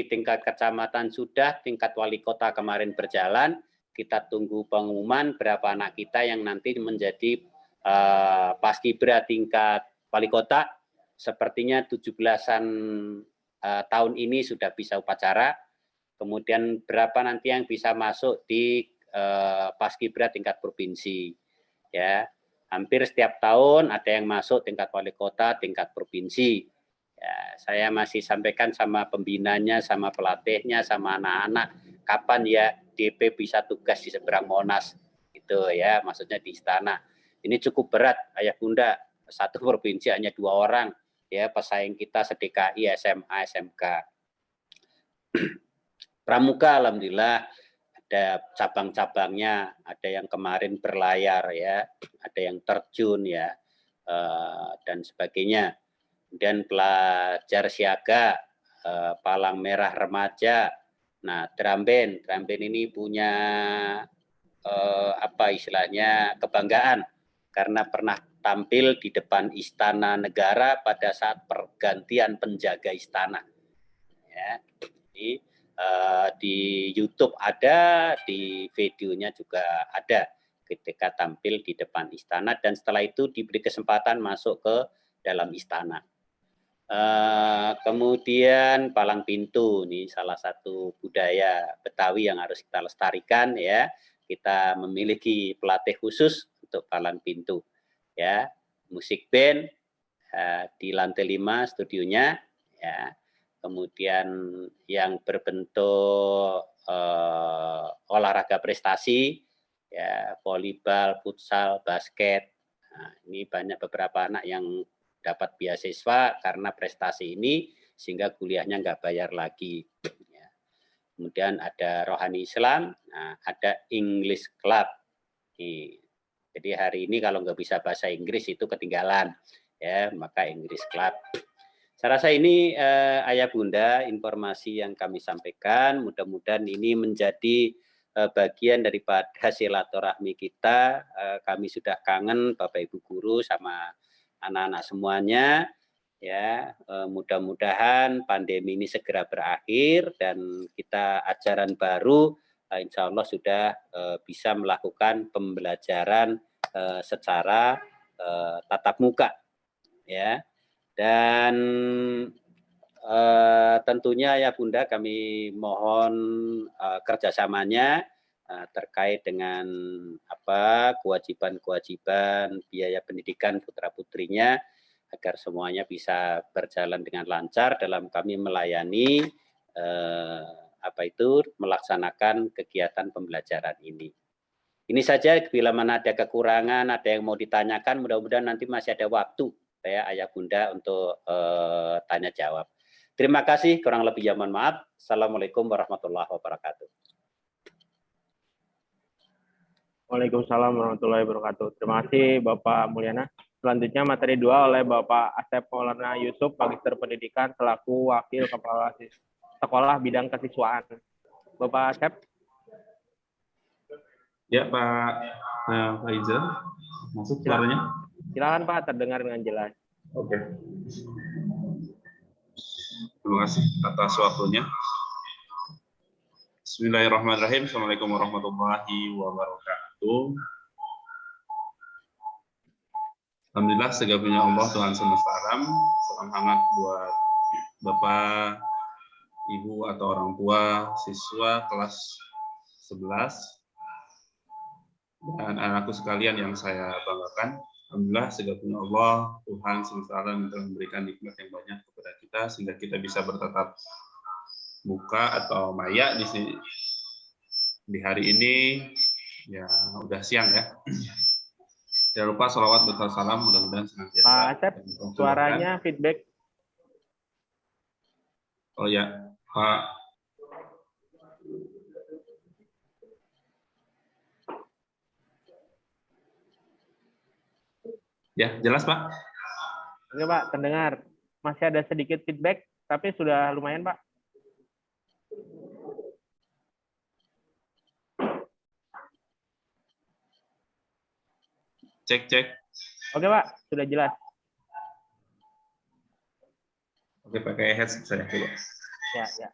tingkat kecamatan sudah, tingkat wali kota kemarin berjalan, kita tunggu pengumuman berapa anak kita yang nanti menjadi paskibra tingkat wali kota. Sepertinya 17-an tahun ini sudah bisa upacara. Kemudian berapa nanti yang bisa masuk di paskibra tingkat provinsi ya. Hampir setiap tahun ada yang masuk tingkat wali kota, tingkat provinsi ya. Saya masih sampaikan sama pembinanya, sama pelatihnya, sama anak-anak kapan ya DP bisa tugas di seberang Monas gitu ya, maksudnya di istana. Ini cukup berat ayah bunda, 1 provinsi hanya 2 orang ya, pesaing kita se-DKI, SMA, SMK. Pramuka alhamdulillah ada cabang-cabangnya, ada yang kemarin berlayar ya, ada yang terjun ya, dan sebagainya. Kemudian pelajar siaga, palang merah remaja. Nah, drum band ini punya kebanggaan karena pernah tampil di depan Istana Negara pada saat pergantian penjaga istana. Ya, jadi di YouTube ada, di videonya juga ada ketika tampil di depan istana dan setelah itu diberi kesempatan masuk ke dalam istana. Kemudian palang pintu, ini salah satu budaya Betawi yang harus kita lestarikan ya. Kita memiliki pelatih khusus untuk palang pintu ya. Musik band di lantai 5 studionya ya. Kemudian yang berbentuk olahraga prestasi ya, volleyball, futsal, basket. Nah, ini banyak beberapa anak yang dapat beasiswa karena prestasi ini sehingga kuliahnya nggak bayar lagi. Ya. Kemudian ada rohani Islam, nah, ada English Club. Jadi hari ini kalau nggak bisa bahasa Inggris itu ketinggalan, ya maka English Club. Saya rasa ini ayah bunda informasi yang kami sampaikan. Mudah-mudahan ini menjadi bagian daripada silaturahmi kita. Kami sudah kangen Bapak Ibu guru sama anak-anak semuanya. Ya, mudah-mudahan pandemi ini segera berakhir dan kita ajaran baru insya Allah sudah bisa melakukan pembelajaran secara tatap muka. Ya. Dan tentunya ya Bunda kami mohon kerjasamanya terkait dengan kewajiban-kewajiban biaya pendidikan putra-putrinya agar semuanya bisa berjalan dengan lancar dalam kami melayani melaksanakan kegiatan pembelajaran ini. Ini saja, bila mana ada kekurangan, ada yang mau ditanyakan, mudah-mudahan nanti masih ada waktu ya ayah bunda untuk tanya jawab. Terima kasih, kurang lebih mohon maaf. Assalamualaikum warahmatullahi wabarakatuh. Waalaikumsalam warahmatullahi wabarakatuh. Terima kasih Bapak Mulyana. Selanjutnya materi 2 oleh Bapak Asep Maulana Yusuf, Magister Pendidikan selaku Wakil Kepala Sekolah Bidang Kesiswaan. Bapak Asep. Ya Pak Faizal, masuk suaranya? Silakan Pak, terdengar dengan jelas. Oke. Terima kasih atas waktunya. Bismillahirrahmanirrahim. Assalamualaikum warahmatullahi wabarakatuh. Alhamdulillah, segala punya Allah, Tuhan semesta alam. Salam hangat buat Bapak, Ibu atau orang tua siswa kelas 11 dan anakku sekalian yang saya banggakan. Alhamdulillah, segala punya Allah, Tuhan semesta alam telah memberikan nikmat yang banyak kepada kita sehingga kita bisa bertatap muka atau maya di hari ini. Ya udah siang ya. Jangan lupa sholawat berserta salam, mudah-mudahan senantiasa. Pak Asep, suaranya feedback. Oh ya, Pak. Ya, jelas Pak? Oke Pak, terdengar. Masih ada sedikit feedback, tapi sudah lumayan Pak. Cek. Oke Pak, sudah jelas. Oke, pakai headset saya coba. Ya.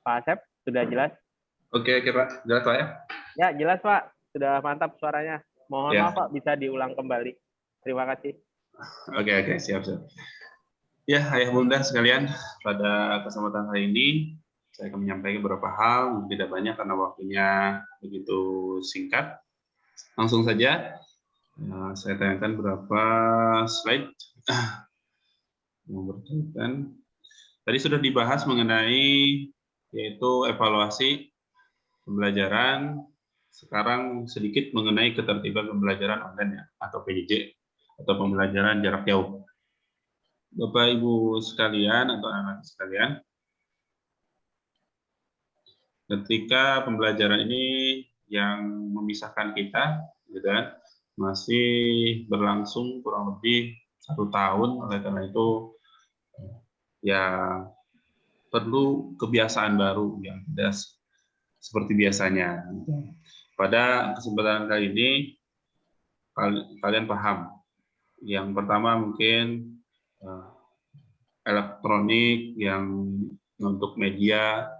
Pak Asep, sudah jelas? Oke Pak, jelas Pak ya? Ya, jelas Pak. Sudah mantap suaranya. Mohon Ya. maaf Pak, bisa diulang kembali. Terima kasih. Oke, siap. Ya, ayah bunda sekalian, pada kesempatan hari ini saya akan menyampaikan beberapa hal, tidak banyak karena waktunya begitu singkat. Langsung saja, saya tayangkan beberapa slide yang berkaitan. Tadi sudah dibahas mengenai yaitu evaluasi pembelajaran. Sekarang sedikit mengenai ketertiban pembelajaran online ya, atau PJJ atau pembelajaran jarak jauh. Bapak Ibu sekalian atau anak-anak sekalian, ketika pembelajaran ini yang memisahkan kita, gitu kan, masih berlangsung kurang lebih 1 tahun, oleh karena itu ya perlu kebiasaan baru yang tidak seperti biasanya. Pada kesempatan kali ini kalian paham. Yang pertama mungkin elektronik yang untuk media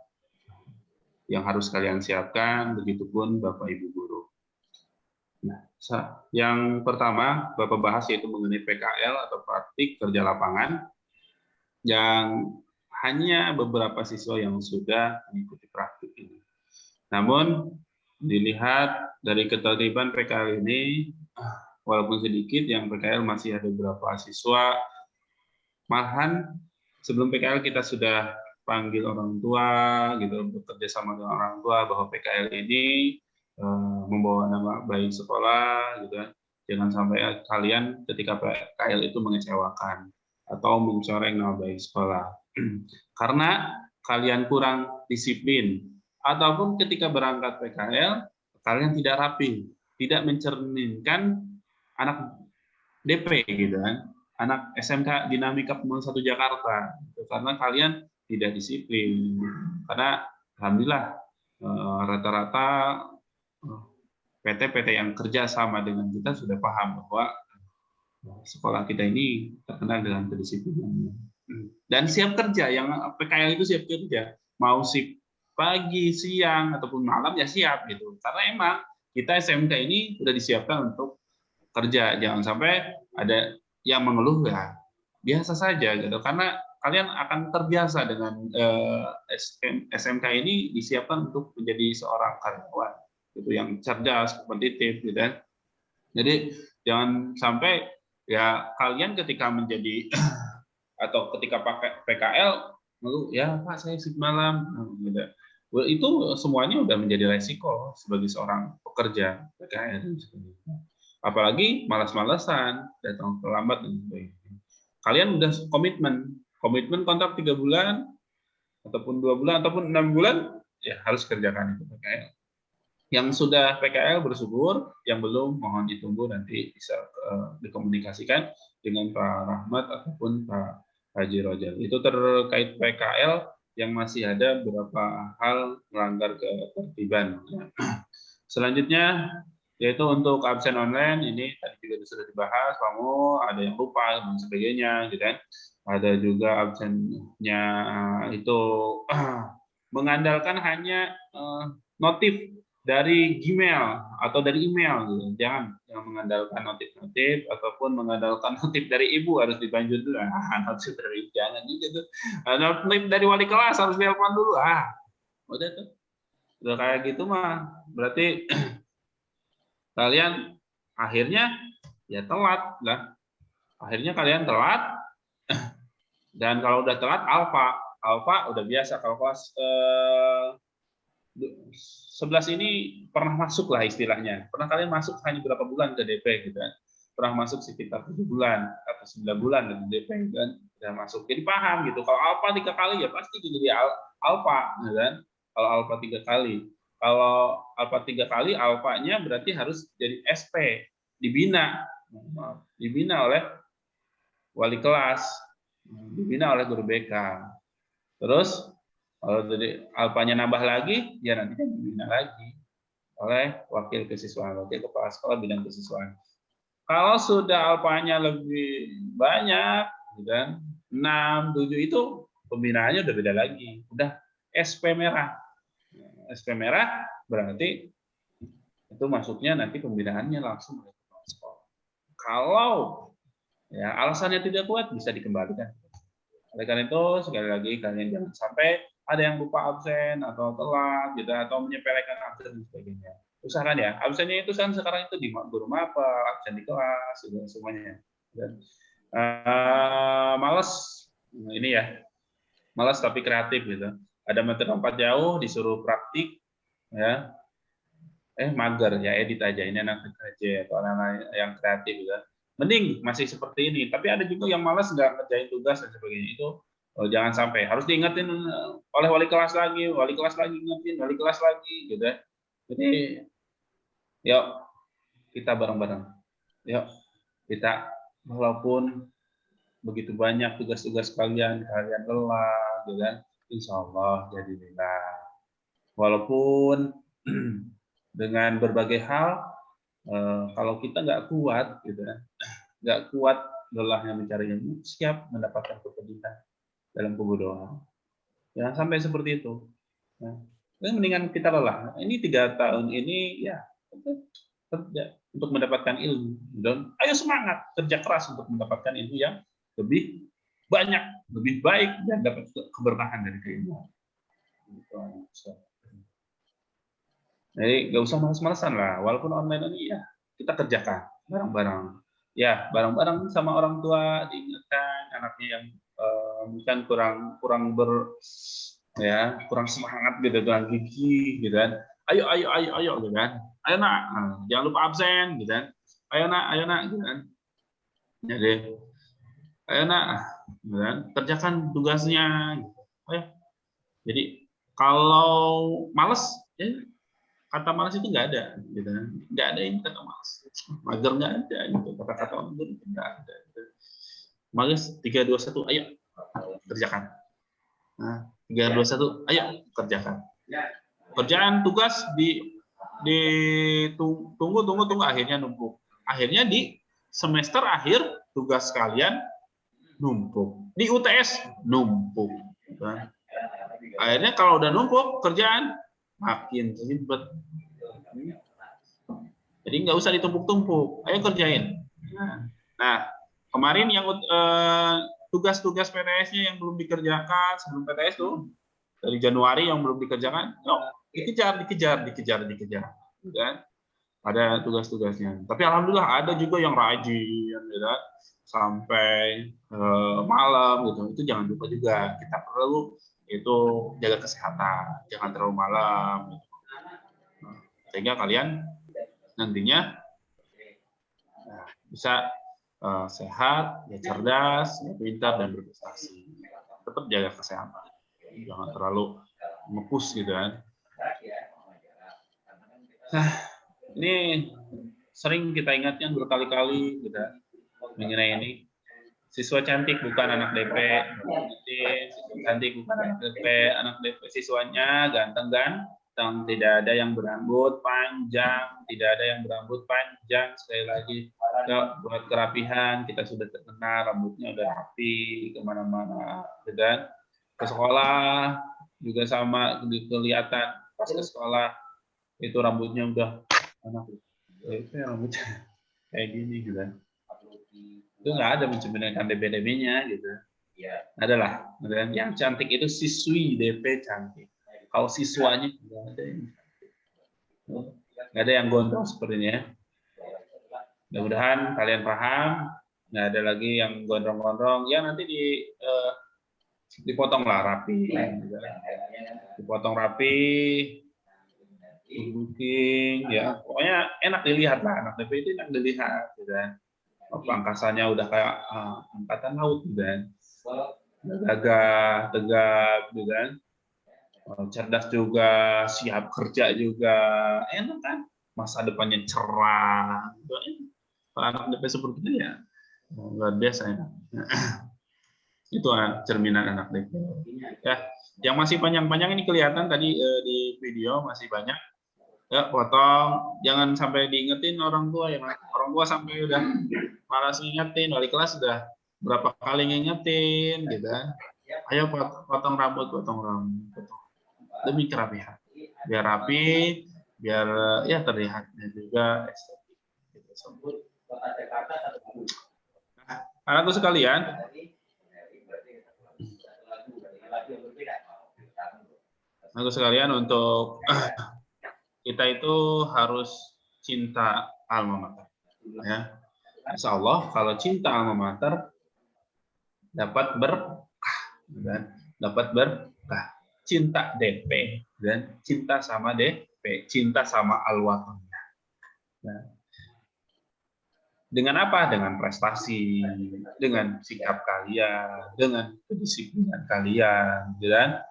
yang harus kalian siapkan, begitupun Bapak Ibu guru. Nah, yang pertama Bapak bahas yaitu mengenai PKL atau praktik kerja lapangan yang hanya beberapa siswa yang sudah mengikuti praktik ini. Namun dilihat dari ketertiban PKL ini, walaupun sedikit yang PKL masih ada beberapa siswa. Malahan sebelum PKL kita sudah panggil orang tua, gitu, bekerja sama dengan orang tua bahwa PKL ini membawa nama baik sekolah, gitu kan. Jangan sampai kalian ketika PKL itu mengecewakan atau mencoreng nama baik sekolah. Karena kalian kurang disiplin ataupun ketika berangkat PKL kalian tidak rapi, tidak mencerminkan anak DP gitu kan, anak SMK Dinamika Pemulihan 1 Jakarta, karena kalian tidak disiplin. Karena alhamdulillah rata-rata PT-PT yang kerja sama dengan kita sudah paham bahwa sekolah kita ini terkenal dengan kedisiplinan dan siap kerja. Yang PKL itu siap kerja, mau sip pagi, siang ataupun malam ya siap gitu. Karena emang kita SMK ini sudah disiapkan untuk kerja. Jangan sampai ada yang mengeluh ya biasa saja gitu. Karena kalian akan terbiasa dengan SMK ini disiapkan untuk menjadi seorang karyawan gitu yang cerdas, kompetitif gitu kan. Jadi jangan sampai ya kalian ketika menjadi atau ketika pakai PKL lalu ya Pak saya shift malam gitu. Itu semuanya udah menjadi resiko sebagai seorang pekerja PKL. Apalagi malas-malasan, datang terlambat dan sebagainya. Kalian udah komitmen kontrak 3 bulan, ataupun 2 bulan, ataupun 6 bulan, ya harus kerjakan itu PKL. Yang sudah PKL bersyukur, yang belum mohon ditunggu nanti bisa dikomunikasikan dengan Pak Rahmat ataupun Pak Haji Rojal. Itu terkait PKL yang masih ada beberapa hal melanggar ketertiban. Selanjutnya yaitu untuk absen online, ini tadi juga sudah dibahas, kamu ada yang lupa dan sebagainya, gitu kan. Ada juga absennya itu mengandalkan hanya notif dari Gmail atau dari email, gitu. Jangan mengandalkan notif ataupun mengandalkan notif dari ibu, harus dibanjur dulu. Notif dari ibu jangan juga tuh. Notif dari wali kelas harus ditelepon dulu. Udah tuh. Udah kayak gitu mah berarti kalian akhirnya ya telat lah. Akhirnya kalian telat, dan kalau udah telat alfa udah biasa. Kalau kelas 11 ini pernah masuk lah istilahnya. Pernah kalian masuk hanya berapa bulan ke DP gitu kan? Pernah masuk sekitar 7 bulan atau 9 bulan ke DP kan? Udah masuk. Jadi paham gitu. Kalau alfa 3 kali ya pasti jadi alfa, gitu kan? Kalau alfa 3 kali. Kalau alfa 3 kali, alfanya berarti harus jadi SP, dibina oleh wali kelas, dibina oleh guru BK. Terus kalau dari alfanya nambah lagi, ya nanti kan dibina lagi oleh wakil kesiswaan, wakil kepala sekolah bidang kesiswaan. Kalau sudah alfanya lebih banyak, dan 6, 7 itu pembinaannya udah beda lagi, udah SP merah. SP merah berarti itu masuknya nanti pembinaannya langsung oleh kepala sekolah. Kalau ya alasannya tidak kuat, bisa dikembalikan. Oleh karena itu sekali lagi kalian jangan sampai ada yang lupa absen atau telat gitu, atau menyepelekan absen dan sebagainya. Usahakan ya, absennya itu kan sekarang itu di guru mapel, absen di kelas, gitu, semuanya. Dan malas ini ya, malas tapi kreatif gitu. Ada materi lompat jauh disuruh praktik, ya, mager ya, edit aja. Ini anak kerja atau anak yang kreatif gitu. Mending masih seperti ini. Tapi ada juga yang malas nggak ngerjain tugas dan sebagainya. Itu jangan sampai, harus diingetin oleh wali kelas lagi ingetin, wali kelas lagi gitu ya. Jadi yuk kita bareng-bareng, yuk kita, walaupun begitu banyak tugas-tugas kalian lelah gitu kan, insya Allah jadi lelah. Walaupun dengan berbagai hal, kalau kita nggak kuat gitu ya, nggak kuat lelahnya mencari ilmu, siap mendapatkan kepedihan dalam kebodohan. Jangan sampai seperti itu. Nah, mendingan kita lelah. Ini 3 tahun ini ya kerja untuk mendapatkan ilmu. Dan ayo semangat, kerja keras untuk mendapatkan ilmu yang lebih banyak, lebih baik, dan dapat keberkahan dari keilmuan. Jadi nggak usah malas-malasan lah. Walaupun online ini ya kita kerjakan bareng-bareng. Ya bareng-bareng sama orang tua, diingatkan anaknya yang mungkin kurang semangat gitu, kurang gigih gitu kan. Ayo gitu kan. Ayo nak, jangan lupa absen gitu kan. Ayo nak gitu kan. Jadi ayo nak gitu kan, kerjakan tugasnya gitu. Ayo. Jadi kalau malas ya, kata malas itu nggak ada gitu kan. Nggak ada ini kata malas. Mager nggak ada gitu. Kata-kata mager nggak ada gitu. Malas 3, 2, 1 ayo kerjakan. Nah, 3, 2, 1 ayo kerjakan. Kerjaan tugas tunggu akhirnya numpuk. Akhirnya di semester akhir tugas kalian numpuk. Di UTS numpuk. Nah, akhirnya kalau udah numpuk kerjaan makin ribet. Jadi nggak usah ditumpuk-tumpuk. Ayo kerjain. Nah, kemarin yang tugas-tugas PTS-nya yang belum dikerjakan sebelum PTS tuh dari Januari yang belum dikerjakan, dikejar, kan? Ada tugas-tugasnya. Tapi alhamdulillah ada juga yang rajin, ya, sampai malam gitu. Itu jangan lupa juga. Kita perlu itu jaga kesehatan, jangan terlalu malam. Nah, sehingga kalian nantinya bisa sehat, ya cerdas, ya pintar, dan berprestasi. Tetap jaga kesehatan, jangan terlalu ngepus gitu kan. Nah, ini sering kita ingatkan berkali-kali gitu mengenai ini. Siswa cantik bukan anak DP, siswa cantik bukan anak DP, siswanya ganteng, tidak ada yang berambut panjang, sekali lagi buat kerapihan, kita sudah terkenal rambutnya udah rapi kemana-mana, dan ke sekolah juga sama kelihatan pas ke sekolah itu rambutnya udah anak DP rambutnya kayak gini gitu. Itu nggak ada mencerminkan DP-DP-nya gitu. Adalah yang cantik itu siswi DP cantik. Kalau siswanya nggak ada yang gondrong sepertinya. Mudah-mudahan kalian paham. Nggak ada lagi yang gondrong-gondrong. Ya nanti dipotong lah rapi. Dipotong rapi. Booking, ya pokoknya enak dilihat lah. Anak DP itu enak dilihat. Gitu. Pangkasannya udah kayak angkatan laut gitu kan, gagah, tegap gitu kan, cerdas juga, siap kerja juga, enak kan, masa depannya cerah. Kalau anak DP seperti itu ya luar biasa ya. Itu cerminan anak DP. Ya, yang masih panjang-panjang ini kelihatan tadi di video masih banyak. Ya, potong, jangan sampai diingetin orang tua ya. Orang tua sampai udah malas ngingetin, wali kelas sudah berapa kali ngingetin gitu. Ayo potong rambut. Demi kerapihan. Biar rapi, biar ya terlihatnya juga estetik. Nah, anakku sekalian, untuk kita itu harus cinta alma mater. Ya. Insya Allah kalau cinta alma mater dapat berkah dan dapat berkah. Cinta DP dan cinta sama DP, cinta sama al-watannya. Nah, dengan apa? Dengan prestasi, dengan sikap kalian, dengan kedisiplinan kalian, dan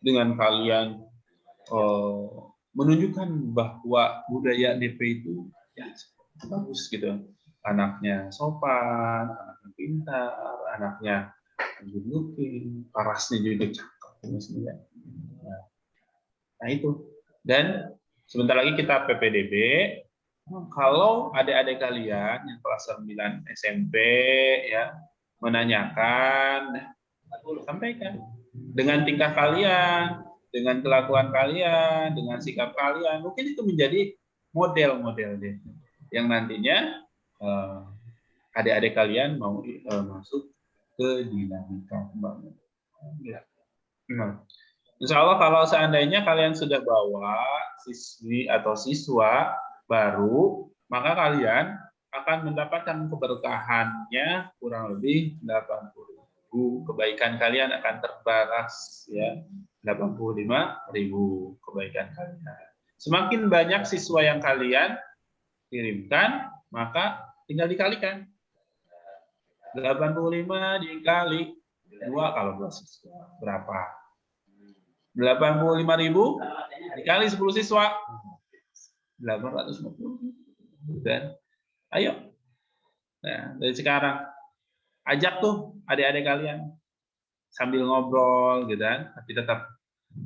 dengan kalian menunjukkan bahwa budaya DP itu ya bagus gitu. Anaknya sopan, anaknya pintar, anaknya good looking, parasnya juga cakep. Nah itu. Dan sebentar lagi kita PPDB. Kalau adik-adik kalian yang kelas 9 SMP ya menanyakan, sampaikan dengan tingkah kalian, dengan kelakuan kalian, dengan sikap kalian, mungkin itu menjadi model-model deh yang nantinya adik-adik kalian mau masuk ke dinamika pembangunan. Nah, insya Allah kalau seandainya kalian sudah bawa siswi atau siswa baru, maka kalian akan mendapatkan keberkahannya kurang lebih 80.000. Kebaikan kalian akan terbalas ya. 85.000 kebaikan kalian. Semakin banyak siswa yang kalian kirimkan, maka tinggal dikalikan. 85 dikali 2 kalau 2 siswa berapa? 85.000 dikali 10 siswa 850. Dan ayo. Nah, dari sekarang ajak tuh adik-adik kalian sambil ngobrol gitu kan, tapi tetap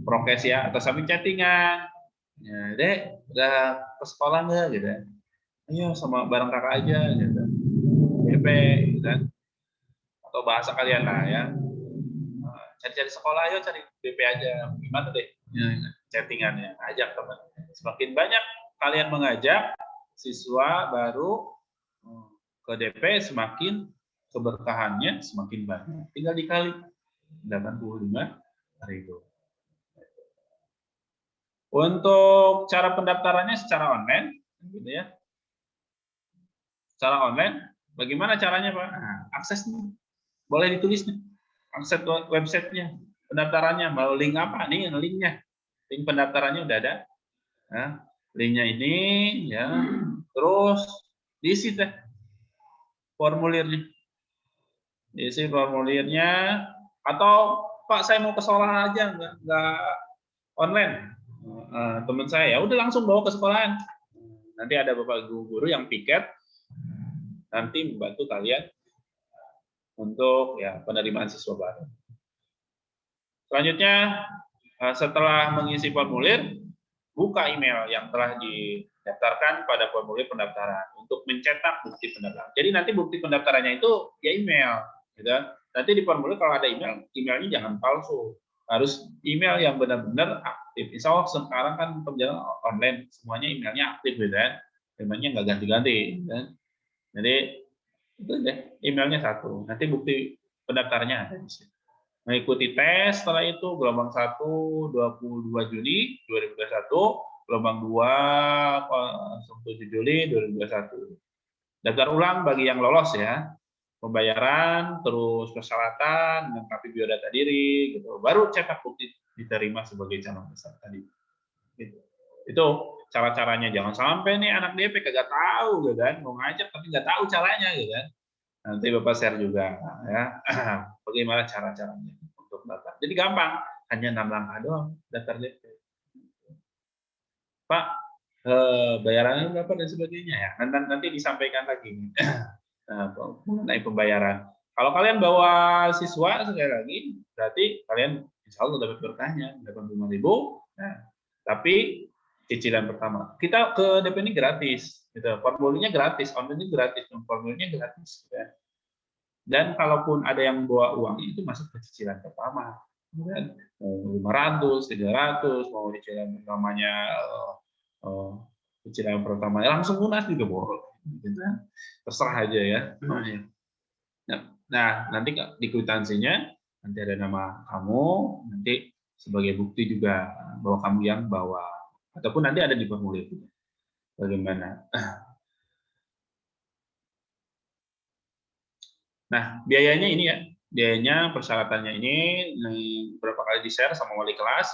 prokes ya, atau sambil chattingan. Ya, Dek, udah ke sekolah nggak gitu. Ayo sama bareng kakak aja gitu. DP gitu kan. Atau bahasa kalian lah ya. Cari-cari sekolah, ayo cari DP aja. Gimana deh? Ya, chattingannya, ajak teman. Semakin banyak kalian mengajak siswa baru ke DP, semakin keberkahannya semakin banyak. Tinggal dikali 85.000. Untuk cara pendaftarannya secara online, gitu ya. Secara online, bagaimana caranya Pak? Nah, aksesnya boleh ditulis nih, akses websitenya. pendaftarannya. Mau link apa? Nih linknya. Link pendaftarannya udah ada. Nah, linknya ini, ya. Terus diisi deh formulirnya. Diisi formulirnya. Atau Pak saya mau ke sekolah aja, nggak online. Teman saya ya udah langsung bawa ke sekolahan. Nanti ada bapak guru yang piket, nanti membantu kalian untuk ya penerimaan siswa baru. Selanjutnya setelah mengisi formulir, buka email yang telah didaftarkan pada formulir pendaftaran untuk mencetak bukti pendaftaran. Jadi nanti bukti pendaftarannya itu ya email, gitu. Nanti di formulir kalau ada email, emailnya jangan palsu, harus email yang benar-benar aktif. Insya Allah sekarang kan perjalanan online, semuanya emailnya aktif, gitu kan? Emailnya nggak ganti-ganti, gitu kan? Jadi itu deh emailnya satu. Nanti bukti pendaftarannya ada di sini. Mengikuti tes setelah itu gelombang 1 22 Juni 2021, gelombang 2 7 Juli 2021. Daftar ulang bagi yang lolos ya. Pembayaran, terus persyaratan, melengkapi biodata diri, gitu. Baru cetak bukti diterima sebagai calon peserta tadi. Gitu. Itu cara-caranya. Jangan sampai nih anak DP kagak tahu, gitu kan? Mau ngajak tapi nggak tahu caranya, gitu kan? Nanti Bapak share juga ya. Bagaimana cara-caranya untuk daftar. Jadi gampang, hanya 6 langkah doang daftar DP. Pak, bayarannya berapa dan sebagainya ya. Nanti disampaikan lagi mengenai pembayaran. Kalau kalian bawa siswa sekali lagi, berarti kalian insya Allah dapat berkahnya 85.000. Nah, tapi cicilan pertama. Kita ke DP ini gratis, gitu. Formulirnya gratis, online ini gratis, formulirnya gratis. Gitu. Dan kalaupun ada yang bawa uang itu masuk ke cicilan pertama. Dan 500, 300, mau cicilan namanya cicilan pertama langsung lunas juga boleh. Gitu. Terserah aja ya. Nah, nanti di kwitansinya nanti ada nama kamu, nanti sebagai bukti juga bahwa kamu yang bawa, ataupun nanti ada di formulir juga. Bagaimana? Nah, biayanya ini ya, biayanya persyaratannya ini beberapa kali di-share sama wali kelas,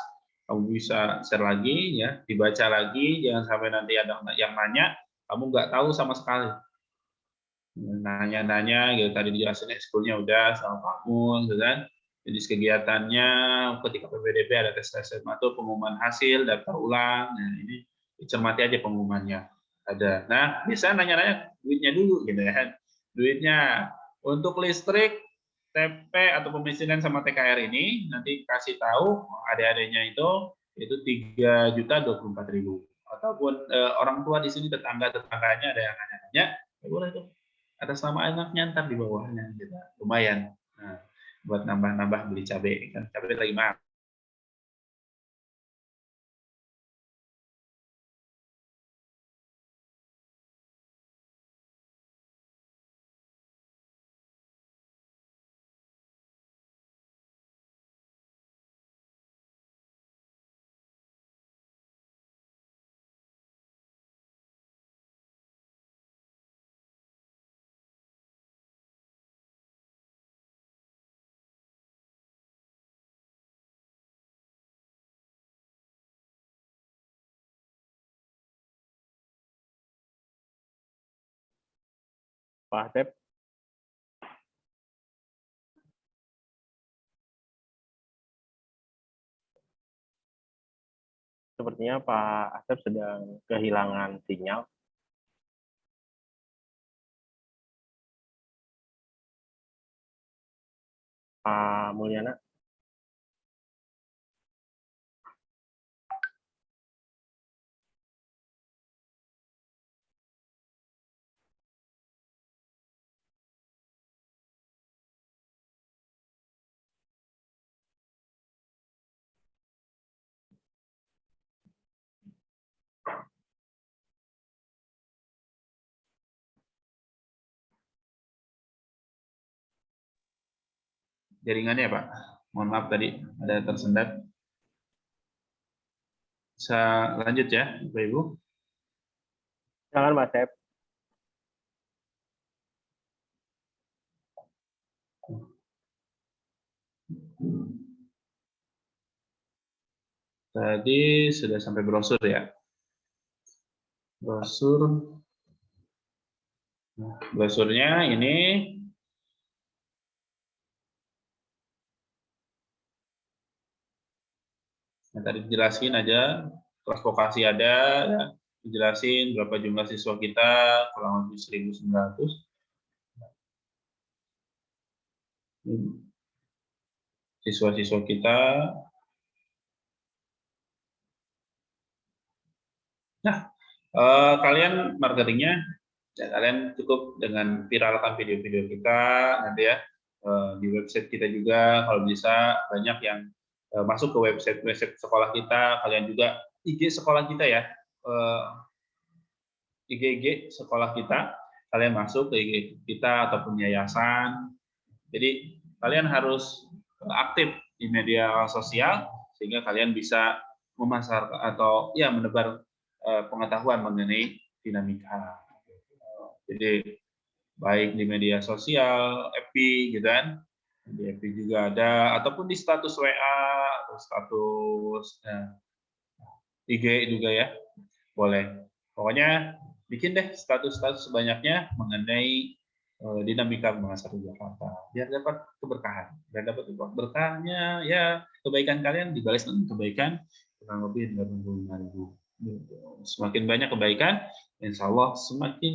kamu bisa share lagi ya, dibaca lagi, jangan sampai nanti ada yang nanya, kamu nggak tahu sama sekali. Nanya-nanya gitu, tadi dijelasin ekskulnya udah sama kamu, gitu kan. Jadi kegiatannya ketika PPDB ada tes SMA itu pengumuman hasil, daftar ulang, nah ini dicermati aja pengumumannya. Ada. Nah, bisa nanya-nanya duitnya dulu gitu ya. Duitnya untuk listrik, TP atau pemisinan sama TKR ini nanti kasih tahu adik-adiknya itu 3.024.000. Ataupun orang tua di sini tetangganya ada yang nanya-nanya, ya boleh tuh atas nama anaknya ntar di bawahnya gitu. Lumayan. Nah, buat nambah-nambah beli cabai kan cabai lagi mahal. Pak Asep. Sepertinya Pak Asep sedang kehilangan sinyal. Pak Mulyana. Jaringannya Pak, mohon maaf tadi ada tersendat. Bisa lanjut ya Bapak Ibu. Silakan Pak Asep. Tadi sudah sampai brosur ya. Brosur. Nah, brosurnya ini yang tadi dijelasin aja, kelas vokasi ada, ya. Dijelasin berapa jumlah siswa kita, kurang lebih 1.900. Siswa-siswa kita. Nah, kalian marketingnya, ya, kalian cukup dengan viralkan video-video kita nanti ya, di website kita juga kalau bisa banyak yang masuk ke website sekolah kita, kalian juga IG sekolah kita ya, IG sekolah kita, kalian masuk ke IG kita ataupun yayasan. Jadi kalian harus aktif di media sosial sehingga kalian bisa memasarkan atau ya menebar pengetahuan mengenai dinamika. Jadi baik di media sosial, FB gitu kan, di FB juga ada, ataupun di status WA atau status IG juga ya, boleh. Pokoknya bikin deh status-status sebanyaknya mengenai dinamika bahasa Jakarta, biar dapat keberkahan, biar dapat berkahnya ya kebaikan kalian dibalas dengan kebaikan kurang lebih 85.000. Semakin banyak kebaikan, insya Allah semakin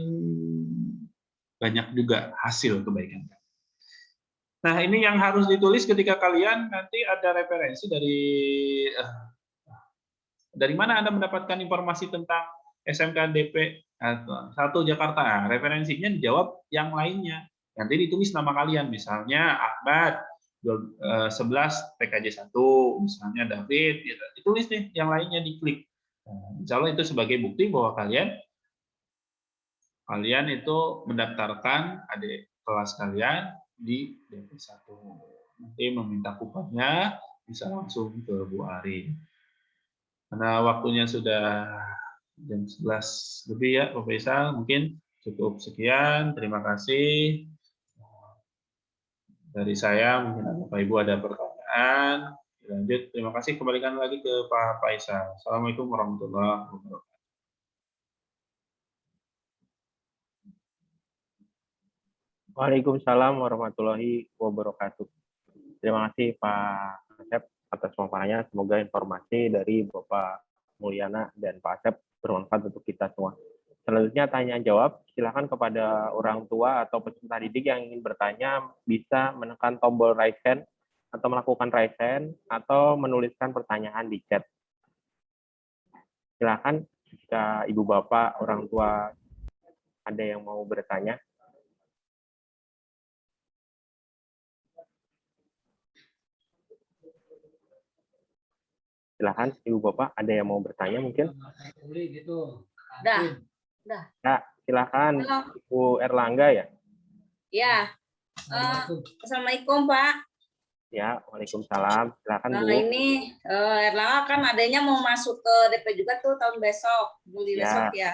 banyak juga hasil kebaikan. Nah, ini yang harus ditulis ketika kalian nanti ada referensi dari mana Anda mendapatkan informasi tentang SMK DP 1 Jakarta. Referensinya dijawab yang lainnya. Nanti ditulis nama kalian, misalnya Ahmad 11 TKJ 1, misalnya David, gitu. Ditulis nih yang lainnya, diklik. Insya Allah itu sebagai bukti bahwa kalian itu mendaftarkan adik kelas kalian di DP 1. Nanti meminta kuponnya bisa langsung ke Bu Ari. Karena waktunya sudah jam 11 lebih ya, Pak Faisal, mungkin cukup sekian. Terima kasih dari saya. Mungkin Bapak Ibu ada pertanyaan. Lanjut, terima kasih. Kembalikan lagi ke Pak Faisal. Assalamualaikum warahmatullahi wabarakatuh. Waalaikumsalam warahmatullahi wabarakatuh. Terima kasih Pak Asep atas pemaparannya. Semoga informasi dari Bapak Mulyana dan Pak Asep bermanfaat untuk kita semua. Selanjutnya tanya jawab, silakan kepada orang tua atau peserta didik yang ingin bertanya bisa menekan tombol raise hand atau melakukan raise hand atau menuliskan pertanyaan di chat. Silakan jika ibu bapak orang tua ada yang mau bertanya. Silakan ibu bapak ada yang mau bertanya mungkin. Dah. Ya, silakan Ibu Erlangga ya. Ya. Assalamualaikum Pak. Ya, waalaikumsalam. Silakan Bu. Ini Erlangga kan adanya mau masuk ke DP juga tuh tahun besok, bulan besok ya.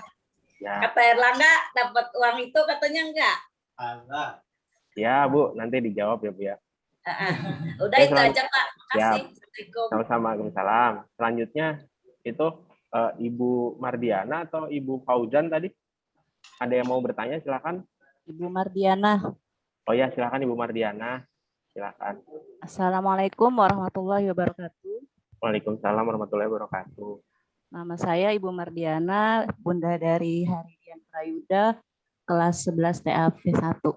Ya. Kata Erlangga dapat uang itu katanya enggak? Ya Bu, nanti dijawab ya Bu ya. Udah itu aja Pak. Makasih. Assalamualaikum. Sama-sama, waalaikumsalam. Selanjutnya itu Ibu Mardiana atau Ibu Fauzan tadi? Ada yang mau bertanya, silakan. Ibu Mardiana. Oh ya, silakan Ibu Mardiana. Silakan. Assalamualaikum warahmatullahi wabarakatuh. Waalaikumsalam warahmatullahi wabarakatuh. Nama saya Ibu Mardiana, Bunda dari Haridian Prayuda, kelas 11 TAP 1.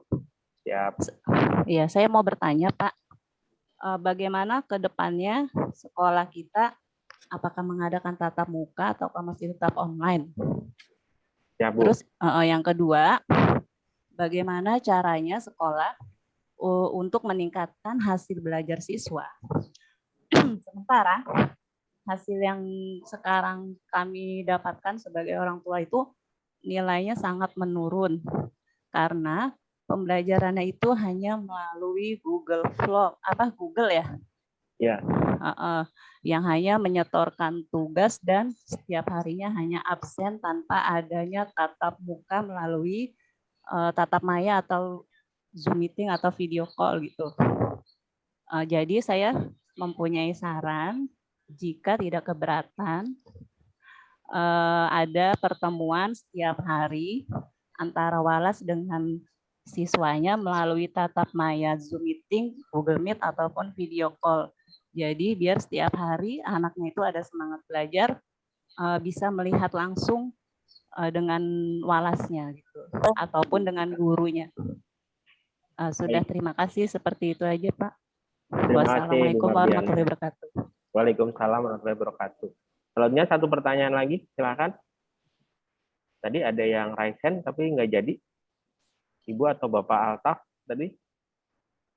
Siap. Iya, saya mau bertanya Pak, bagaimana ke depannya sekolah kita, apakah mengadakan tatap muka atau masih tetap online? Ya, Bu. Terus yang kedua, bagaimana caranya sekolah untuk meningkatkan hasil belajar siswa? Sementara hasil yang sekarang kami dapatkan sebagai orang tua itu nilainya sangat menurun karena pembelajarannya itu hanya melalui Google ya? Ya. Yang hanya menyetorkan tugas dan setiap harinya hanya absen tanpa adanya tatap muka melalui tatap maya atau Zoom meeting atau video call gitu. Jadi saya mempunyai saran jika tidak keberatan, ada pertemuan setiap hari antara Walas dengan siswanya melalui tatap maya, Zoom meeting, Google Meet, ataupun video call. Jadi biar setiap hari anaknya itu ada semangat belajar, bisa melihat langsung dengan Walasnya gitu, ataupun dengan gurunya. Sudah, terima kasih. Seperti itu aja, Pak. Terima kasih, Wassalamualaikum Bu warahmatullahi Mardiana. wabarakatuh. Waalaikumsalam warahmatullahi wabarakatuh. Selanjutnya satu pertanyaan lagi, silakan. Tadi ada yang raise hand tapi nggak jadi. Ibu atau Bapak Altaf tadi.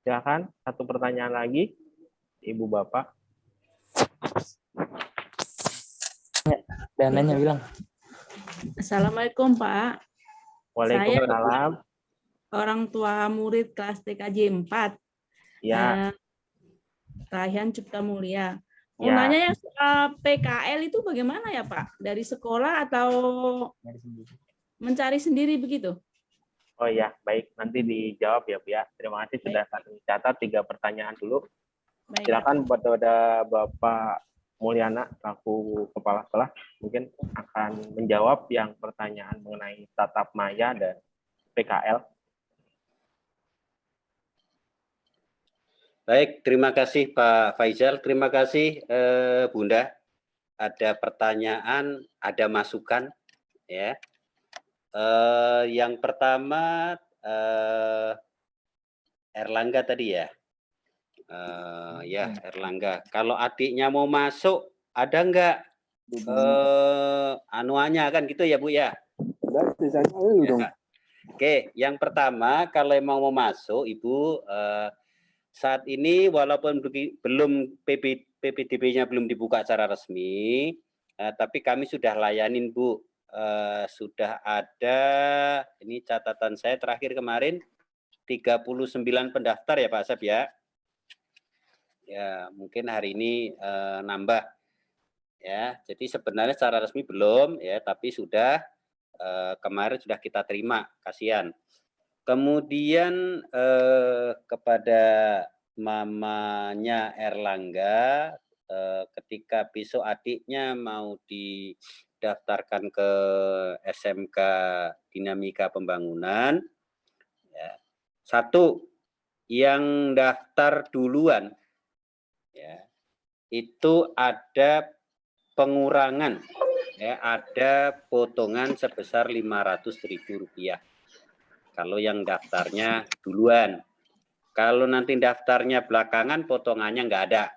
Silakan, satu pertanyaan lagi. Ibu Bapak. Dananya bilang. Assalamualaikum Pak. Waalaikumsalam. Orang tua murid kelas TKJ 4. Ya. Raihan Cipta Mulia. Mau Ya. nanya yang PKL itu bagaimana ya Pak? Dari sekolah atau mencari sendiri begitu? Oh ya, baik. Nanti dijawab ya, Bu ya. Terima kasih sudah kami catat 3 pertanyaan dulu. Baik. Silakan buat ada Bapak Mulyana selaku kepala sekolah mungkin akan menjawab yang pertanyaan mengenai tatap maya dan PKL. Baik, terima kasih Pak Faisal. Terima kasih Bunda. Ada pertanyaan, ada masukan, ya. Yang pertama Erlangga tadi ya. Ya Erlangga. Kalau adiknya mau masuk, ada enggak anuannya kan gitu ya Bu ya? Ya. Oke, yang pertama kalau emang mau masuk Ibu, saat ini walaupun belum PPDB-nya belum dibuka secara resmi, tapi kami sudah layanin Bu. Sudah ada, ini catatan saya terakhir kemarin 39 pendaftar ya Pak Asep ya. Ya, mungkin hari ini nambah ya. Jadi sebenarnya secara resmi belum ya, tapi sudah kemarin sudah kita terima, kasihan. Kemudian kepada mamanya Erlangga, ketika besok adiknya mau didaftarkan ke SMK Dinamika Pembangunan, ya, satu yang daftar duluan, ya, itu ada pengurangan, ya, ada potongan sebesar Rp500.000. Kalau yang daftarnya duluan. Kalau nanti daftarnya belakangan, potongannya nggak ada.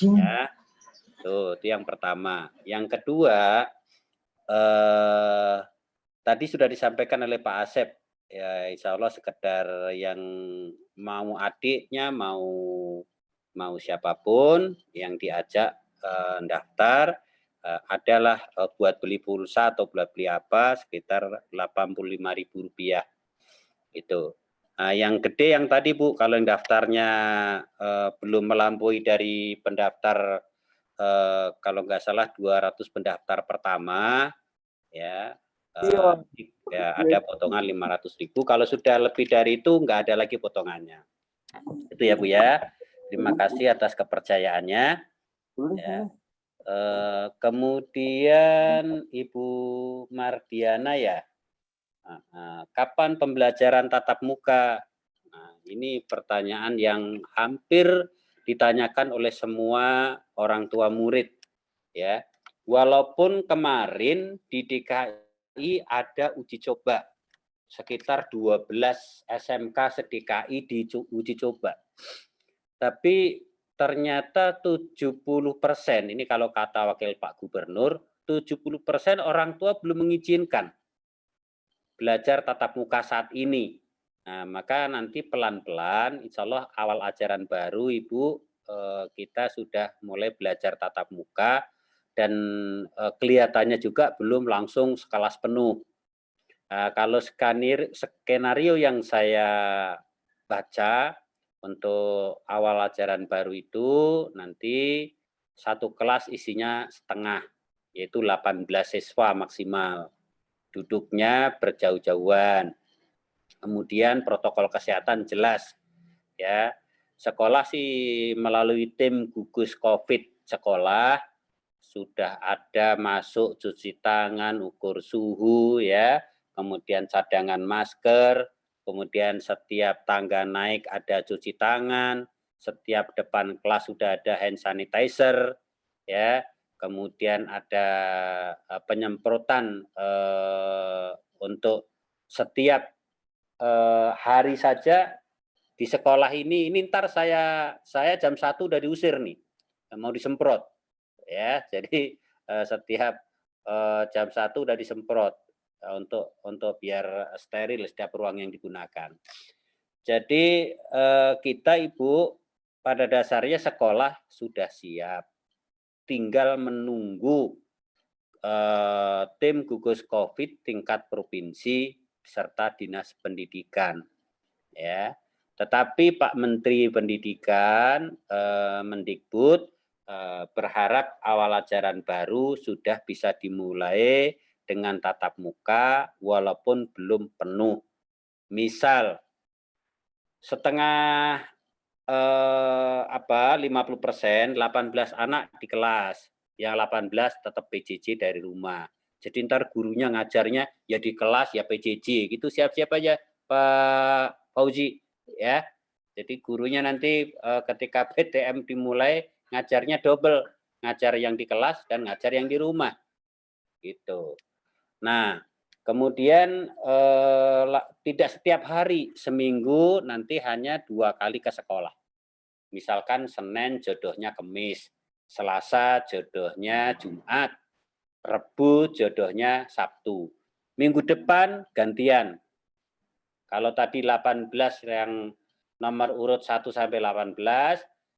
Ya, tuh, itu yang pertama. Yang kedua, tadi sudah disampaikan oleh Pak Asep, ya insya Allah sekedar yang mau adiknya, mau siapapun yang diajak daftar, adalah buat beli pulsa atau buat beli apa sekitar Rp85.000 itu. Nah, yang gede yang tadi Bu, kalau yang daftarnya belum melampaui dari pendaftar kalau nggak salah 200 pendaftar pertama, ya, ya ada potongan Rp500.000. Kalau sudah lebih dari itu nggak ada lagi potongannya. Itu ya Bu ya. Terima kasih atas kepercayaannya. Ya. Kemudian Ibu Mardiana ya, kapan pembelajaran tatap muka? Nah, ini pertanyaan yang hampir ditanyakan oleh semua orang tua murid, ya. Walaupun kemarin di DKI ada uji coba sekitar 12 SMK se-DKI di uji coba, tapi ternyata 70%, ini kalau kata wakil Pak Gubernur, 70% orang tua belum mengizinkan belajar tatap muka saat ini. Nah, maka nanti pelan-pelan, insya Allah awal ajaran baru Ibu, kita sudah mulai belajar tatap muka, dan kelihatannya juga belum langsung sekelas penuh. Kalau skenario yang saya baca, untuk awal ajaran baru itu nanti satu kelas isinya setengah, yaitu 18 siswa maksimal. Duduknya berjauh-jauhan. Kemudian protokol kesehatan jelas, ya. Sekolah sih melalui tim gugus COVID sekolah sudah ada masuk cuci tangan, ukur suhu ya, kemudian cadangan masker, kemudian setiap tangga naik ada cuci tangan, setiap depan kelas sudah ada hand sanitizer ya, kemudian ada penyemprotan untuk setiap hari saja di sekolah ini ntar saya jam 1 udah diusir nih, mau disemprot ya. Jadi setiap jam 1 udah disemprot untuk biar steril setiap ruang yang digunakan. Jadi kita Ibu pada dasarnya sekolah sudah siap, tinggal menunggu tim gugus COVID tingkat provinsi serta dinas pendidikan ya. Tetapi Pak Menteri Pendidikan Mendikbud berharap awal ajaran baru sudah bisa dimulai dengan tatap muka walaupun belum penuh. Misal setengah 50%, 18 anak di kelas, yang 18 tetap PJJ dari rumah. Jadi ntar gurunya ngajarnya ya di kelas ya PJJ gitu, siap-siap aja Pak Fauzi ya. Jadi gurunya nanti ketika PTM dimulai ngajarnya double, ngajar yang di kelas dan ngajar yang di rumah gitu. Nah kemudian tidak setiap hari, seminggu nanti hanya 2 kali ke sekolah. Misalkan Senin jodohnya Kamis, Selasa jodohnya Jumat, Rebu jodohnya Sabtu. Minggu depan gantian. Kalau tadi 18 yang nomor urut 1 sampai 18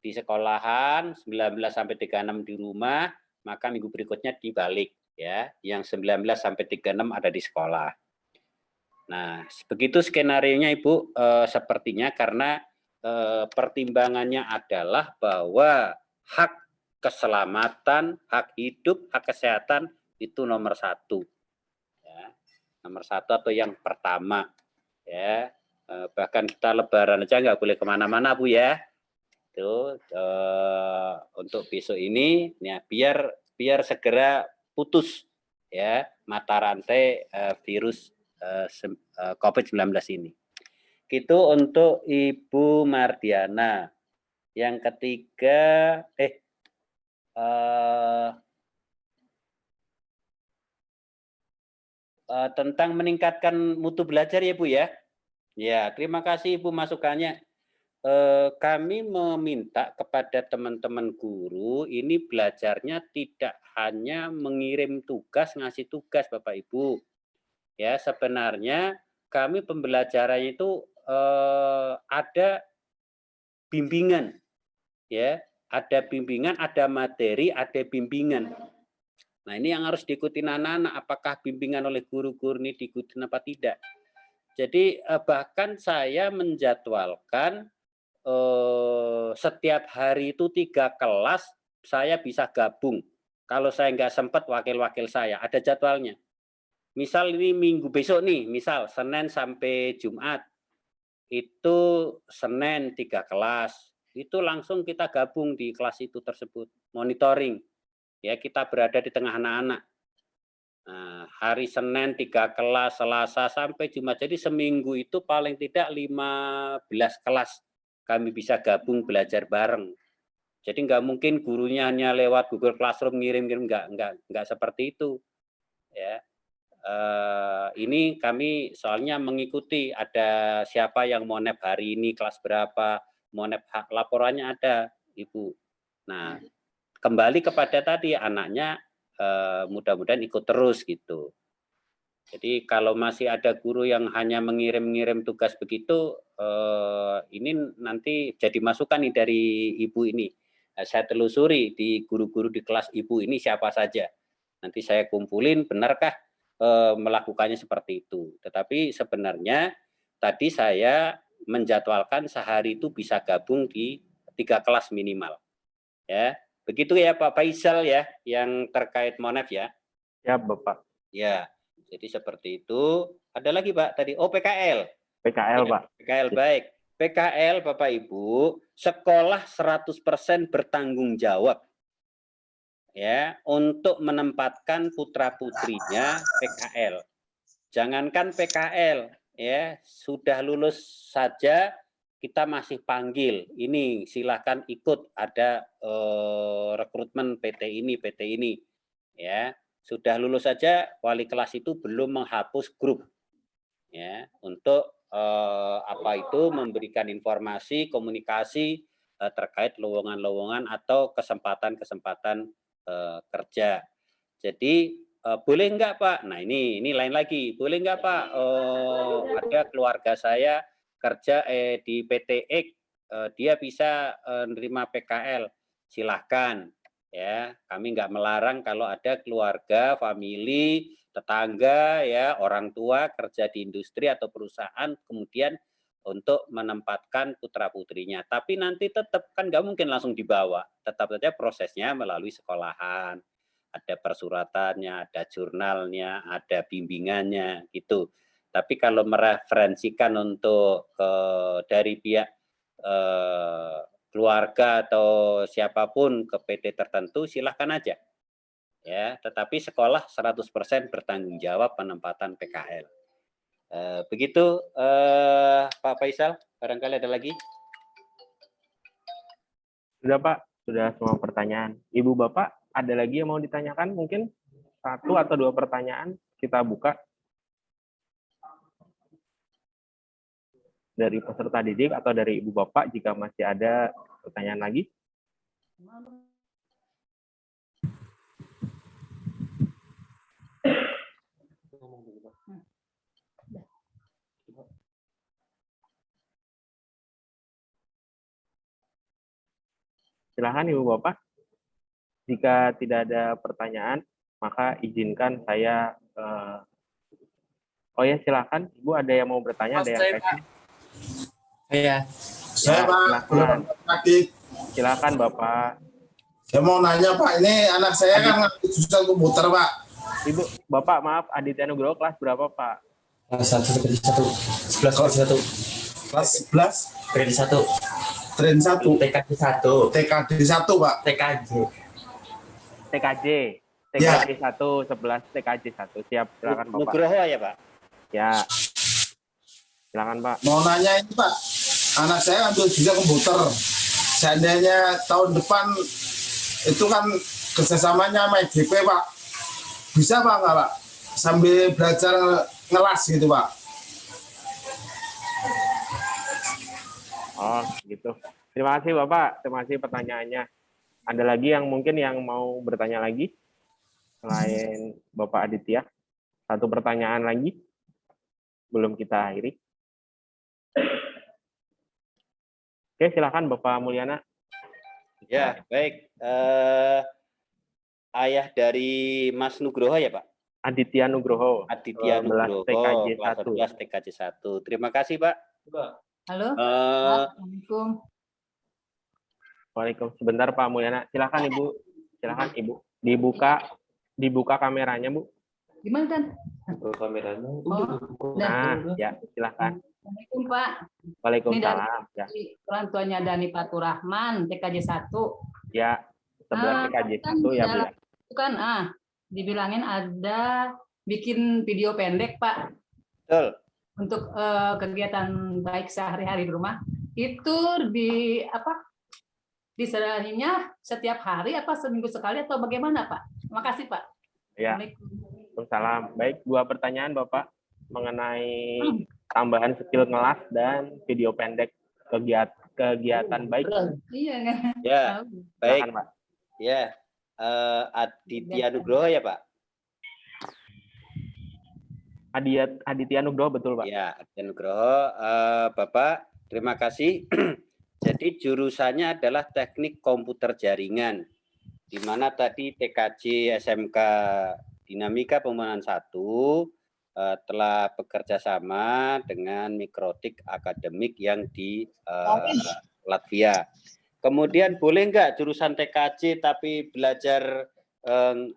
di sekolahan, 19 sampai 36 di rumah, maka minggu berikutnya dibalik ya. Yang 19 sampai 36 ada di sekolah. Nah, begitu skenarionya Ibu, sepertinya karena pertimbangannya adalah bahwa hak keselamatan, hak hidup, hak kesehatan itu nomor 1. Ya. Nomor 1 atau yang pertama. Ya. Bahkan kita lebaran aja nggak boleh kemana-mana Bu ya. Itu untuk besok ini ya, biar segera putus ya mata rantai virus COVID-19 ini. Itu untuk Ibu Mardiana. Yang ketiga, tentang meningkatkan mutu belajar ya Bu ya. Ya, terima kasih Ibu masukannya. Kami meminta kepada teman-teman guru ini belajarnya tidak hanya mengirim tugas, ngasih tugas Bapak Ibu. Ya, sebenarnya kami pembelajarannya itu ada bimbingan. Ya, ada bimbingan, ada materi, ada bimbingan. Nah, ini yang harus diikuti anak-anak, apakah bimbingan oleh guru-guru ini diikuti apa tidak. Jadi bahkan saya menjadwalkan setiap hari itu 3 kelas saya bisa gabung. Kalau saya nggak sempat, wakil-wakil saya ada jadwalnya. Misal ini minggu besok nih, misal Senin sampai Jumat, itu Senin 3 kelas, itu langsung kita gabung di kelas itu tersebut, monitoring. Ya, kita berada di tengah anak-anak. Nah, hari Senin 3 kelas, Selasa sampai Jumat. Jadi seminggu itu paling tidak 15 kelas kami bisa gabung belajar bareng. Jadi nggak mungkin gurunya hanya lewat Google Classroom ngirim-ngirim, nggak seperti itu. Ya. Ini kami soalnya mengikuti ada siapa yang mau nep hari ini kelas berapa, mau nep laporannya ada Ibu. Nah, kembali kepada tadi anaknya mudah-mudahan ikut terus gitu. Jadi kalau masih ada guru yang hanya mengirim-ngirim tugas begitu, ini nanti jadi masukan nih dari Ibu ini. Saya telusuri di guru-guru di kelas Ibu ini siapa saja. Nanti saya kumpulin benarkah melakukannya seperti itu. Tetapi sebenarnya tadi saya menjadwalkan sehari itu bisa gabung di 3 kelas minimal. Ya. Begitu ya Pak Faisal ya, yang terkait Monef ya. Ya Bapak. Ya, jadi seperti itu. Ada lagi Pak tadi, PKL. PKL ya, Pak. PKL baik. PKL Bapak Ibu, sekolah 100% bertanggung jawab. ya untuk menempatkan putra-putrinya PKL. Jangankan PKL, ya sudah lulus saja kita masih panggil. Ini silahkan ikut, ada rekrutmen PT ini, ya sudah lulus saja wali kelas itu belum menghapus grup, ya untuk memberikan informasi, komunikasi terkait lowongan-lowongan atau kesempatan-kesempatan kerja. Jadi boleh enggak Pak? Nah ini lain lagi. Boleh enggak Pak? Ada keluarga saya kerja di PT X, dia bisa nerima PKL. Silahkan, ya. Kami enggak melarang kalau ada keluarga, famili, tetangga, ya, orang tua kerja di industri atau perusahaan, kemudian untuk menempatkan putra putrinya. Tapi nanti tetap kan nggak mungkin langsung dibawa. Tetap saja prosesnya melalui sekolahan. Ada persuratannya, ada jurnalnya, ada bimbingannya gitu. Tapi kalau mereferensikan untuk dari pihak keluarga atau siapapun ke PT tertentu, silahkan aja. Ya, tetapi sekolah 100% bertanggung jawab penempatan PKL. Begitu Pak Faisal, barangkali ada lagi? Sudah Pak, sudah semua pertanyaan. Ibu Bapak, ada lagi yang mau ditanyakan? Mungkin 1 atau 2 pertanyaan kita buka dari peserta didik atau dari Ibu Bapak jika masih ada pertanyaan lagi. Silakan Ibu Bapak. Jika tidak ada pertanyaan, maka izinkan saya. Oh ya, silakan. Ibu ada yang mau bertanya? Ada yang kasih? Iya. Saya Pak, silakan. Aktif. Silakan Bapak. Saya mau nanya Pak, ini anak saya kan susah komputer Pak. Ibu, Bapak maaf, Aditya Nugroho kelas berapa Pak? Kelas 1, TKJ 1. 11, Kelas 11? TKJ 1. Tren 1. TKJ 1. TKD 1 Pak. TKJ. TKJ. Ya. TKJ 1, 11 TKJ 1. Siap, silakan Bapak. Nugroho ya Pak? Ya. Silakan Pak. Mau nanya ini Pak, anak saya ambil juga komputer. Seandainya tahun depan itu kan kerjasamanya sama EGP Pak. Bisa Pak nggak Pak? Sambil belajar ngelas gitu Pak. Oh, gitu. Terima kasih Bapak. Terima kasih pertanyaannya. Ada lagi yang mungkin yang mau bertanya lagi? Selain Bapak Aditya. 1 pertanyaan lagi. Belum kita akhiri. Oke, silakan Bapak Mulyana. Ya, baik. Ayah dari Mas Nugroho ya Pak? Aditya Nugroho. Aditya Nugroho, TKJ kelas 12 TKJ 1. Terima kasih Pak. Halo, Assalamualaikum. Waalaikumsalam. Sebentar Pak Mulyana. Silakan Ibu. Silakan Ibu. Dibuka kameranya Bu. Gimana kan? Kameranya. Nah, ya silakan. Assalamualaikum Pak. Waalaikumsalam. Ya. Orang tuanya Dani Faturrahman, TKJ 1. Ya, 11 TKJ 1 ya Bu. Itu kan dibilangin ada bikin video pendek Pak. Betul. Untuk kegiatan baik sehari-hari di rumah. Itu diserahinya setiap hari apa seminggu sekali atau bagaimana Pak? Terima kasih Pak. Ya. Waalaikumsalam. Baik, 2 pertanyaan Bapak mengenai tambahan skill ngelas dan video pendek kegiatan baik. Iya kan? Ya, baik. Silakan, Pak. Ya, Aditya Nugroho ya Pak? Aditya Nugroho betul Pak. Ya, Aditya Nugroho. Bapak, terima kasih. Jadi jurusannya adalah teknik komputer jaringan, di mana tadi TKJ SMK Dinamika Pembangunan 1 telah bekerja sama dengan Mikrotik Akademik yang di Latvia. Kemudian boleh nggak jurusan TKJ tapi belajar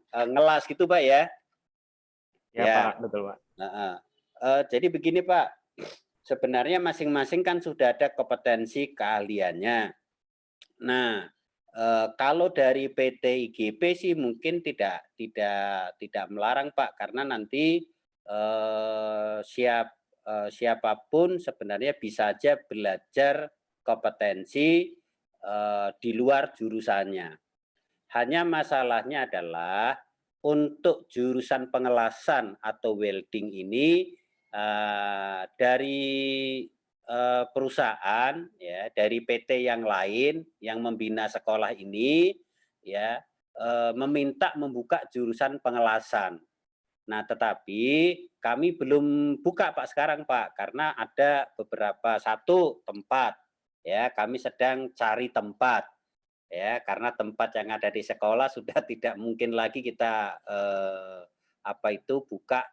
ngelas gitu Pak ya? Ya Pak, betul Pak. Jadi begini Pak, sebenarnya masing-masing kan sudah ada kompetensi keahliannya. Nah, Kalau dari PT IGP sih mungkin tidak melarang Pak, karena nanti siapapun sebenarnya bisa aja belajar kompetensi di luar jurusannya. Hanya masalahnya adalah untuk jurusan pengelasan atau welding ini dari perusahaan ya, dari PT yang lain yang membina sekolah ini ya meminta membuka jurusan pengelasan. Nah, tetapi kami belum buka Pak sekarang Pak, karena ada beberapa satu tempat ya, kami sedang cari tempat ya, karena tempat yang ada di sekolah sudah tidak mungkin lagi kita buka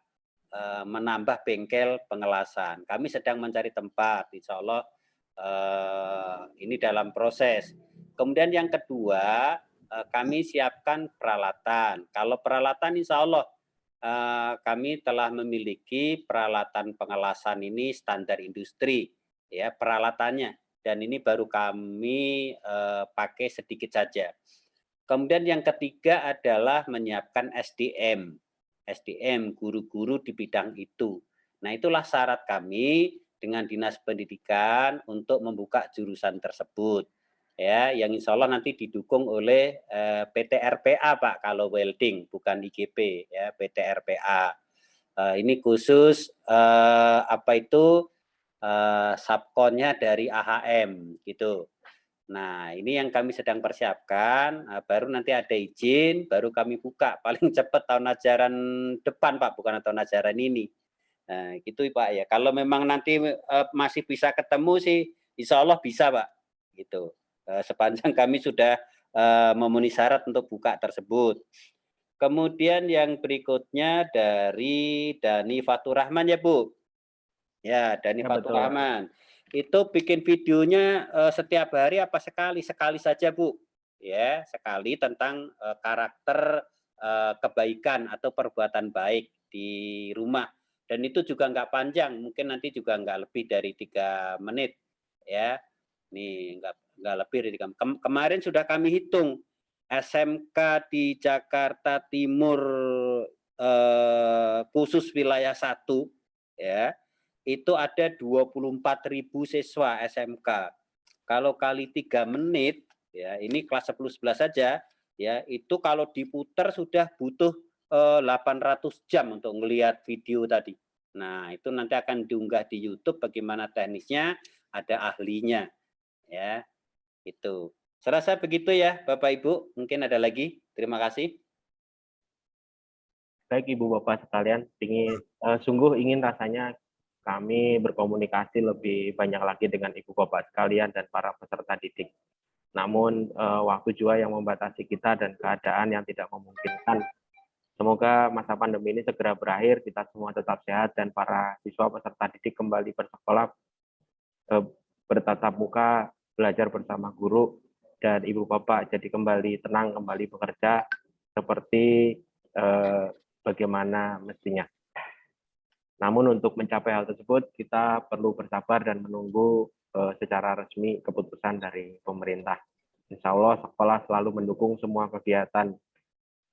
menambah bengkel pengelasan. Kami sedang mencari tempat, insya Allah ini dalam proses. Kemudian yang kedua, kami siapkan peralatan. Kalau peralatan insya Allah kami telah memiliki peralatan pengelasan ini standar industri, ya peralatannya. Dan ini baru kami pakai sedikit saja. Kemudian yang ketiga adalah menyiapkan SDM, guru-guru di bidang itu. Nah, itulah syarat kami dengan Dinas Pendidikan untuk membuka jurusan tersebut. Ya, yang insya Allah nanti didukung oleh PT RPA Pak, kalau welding, bukan IGP, ya PT RPA. Ini khusus subkonnya dari AHM gitu. Nah, ini yang kami sedang persiapkan, baru nanti ada izin, baru kami buka, paling cepat tahun ajaran depan Pak, bukan tahun ajaran ini. Nah, gitu Pak ya. Kalau memang nanti masih bisa ketemu sih, insya Allah bisa Pak. Gitu. Sepanjang kami sudah memenuhi syarat untuk buka tersebut. Kemudian yang berikutnya dari Dani Fatur Rahman ya Bu. Ya, Dani Fatur Rahman. Itu bikin videonya setiap hari apa sekali saja Bu, ya sekali tentang karakter kebaikan atau perbuatan baik di rumah, dan itu juga nggak panjang, mungkin nanti juga nggak lebih dari 3 menit ya, nih nggak lebih dari 3 menit. Kemarin sudah kami hitung SMK di Jakarta Timur khusus wilayah 1 ya, itu ada 24.000 siswa SMK. Kalau kali 3 menit, ya ini kelas 10-11 saja, ya itu kalau diputar sudah butuh 800 jam untuk melihat video tadi. Nah, itu nanti akan diunggah di YouTube bagaimana teknisnya, ada ahlinya. Ya, itu. Serasa begitu ya, Bapak Ibu. Mungkin ada lagi. Terima kasih. Baik Ibu Bapak sekalian, sungguh ingin rasanya kami berkomunikasi lebih banyak lagi dengan Ibu Bapak sekalian dan para peserta didik. Namun waktu juga yang membatasi kita dan keadaan yang tidak memungkinkan. Semoga masa pandemi ini segera berakhir, kita semua tetap sehat dan para siswa peserta didik kembali bersekolah, bertatap muka, belajar bersama guru, dan Ibu Bapak jadi kembali tenang, kembali bekerja seperti bagaimana mestinya. Namun untuk mencapai hal tersebut, kita perlu bersabar dan menunggu secara resmi keputusan dari pemerintah. Insya Allah sekolah selalu mendukung semua kegiatan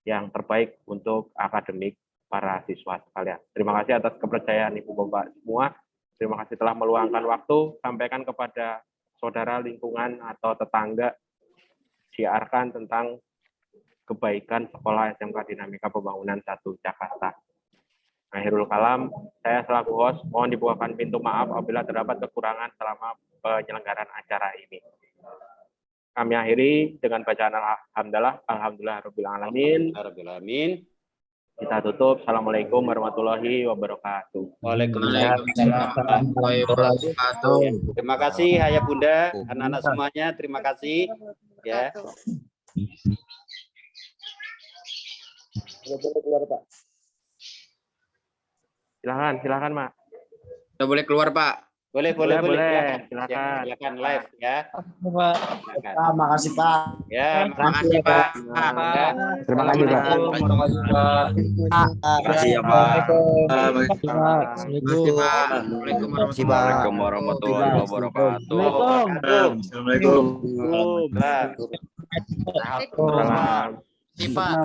yang terbaik untuk akademik para siswa sekalian. Terima kasih atas kepercayaan Ibu Bapak semua. Terima kasih telah meluangkan waktu. Sampaikan kepada saudara lingkungan atau tetangga, siarkan tentang kebaikan sekolah SMK Dinamika Pembangunan 1 Jakarta. Akhirul kalam, saya selaku host mohon dibukakan pintu maaf apabila terdapat kekurangan selama penyelenggaraan acara ini. Kami akhiri dengan bacaan alhamdulillah rabbil alamin. Kita tutup. Assalamualaikum warahmatullahi wabarakatuh. Waalaikumsalam. Terima kasih Ayah Bunda, anak-anak semuanya, terima kasih ya. Keluar, Pak. Silakan, Mak. Sudah boleh keluar, Pak. Boleh. Silakan live ya. Terima kasih, Pak. Ya, Terima kasih, Pak. Terima kasih, Pak. Terima kasih ya, Pak. Assalamualaikum warahmatullahi wabarakatuh. Assalamualaikum. Sehat. Salam. Pak.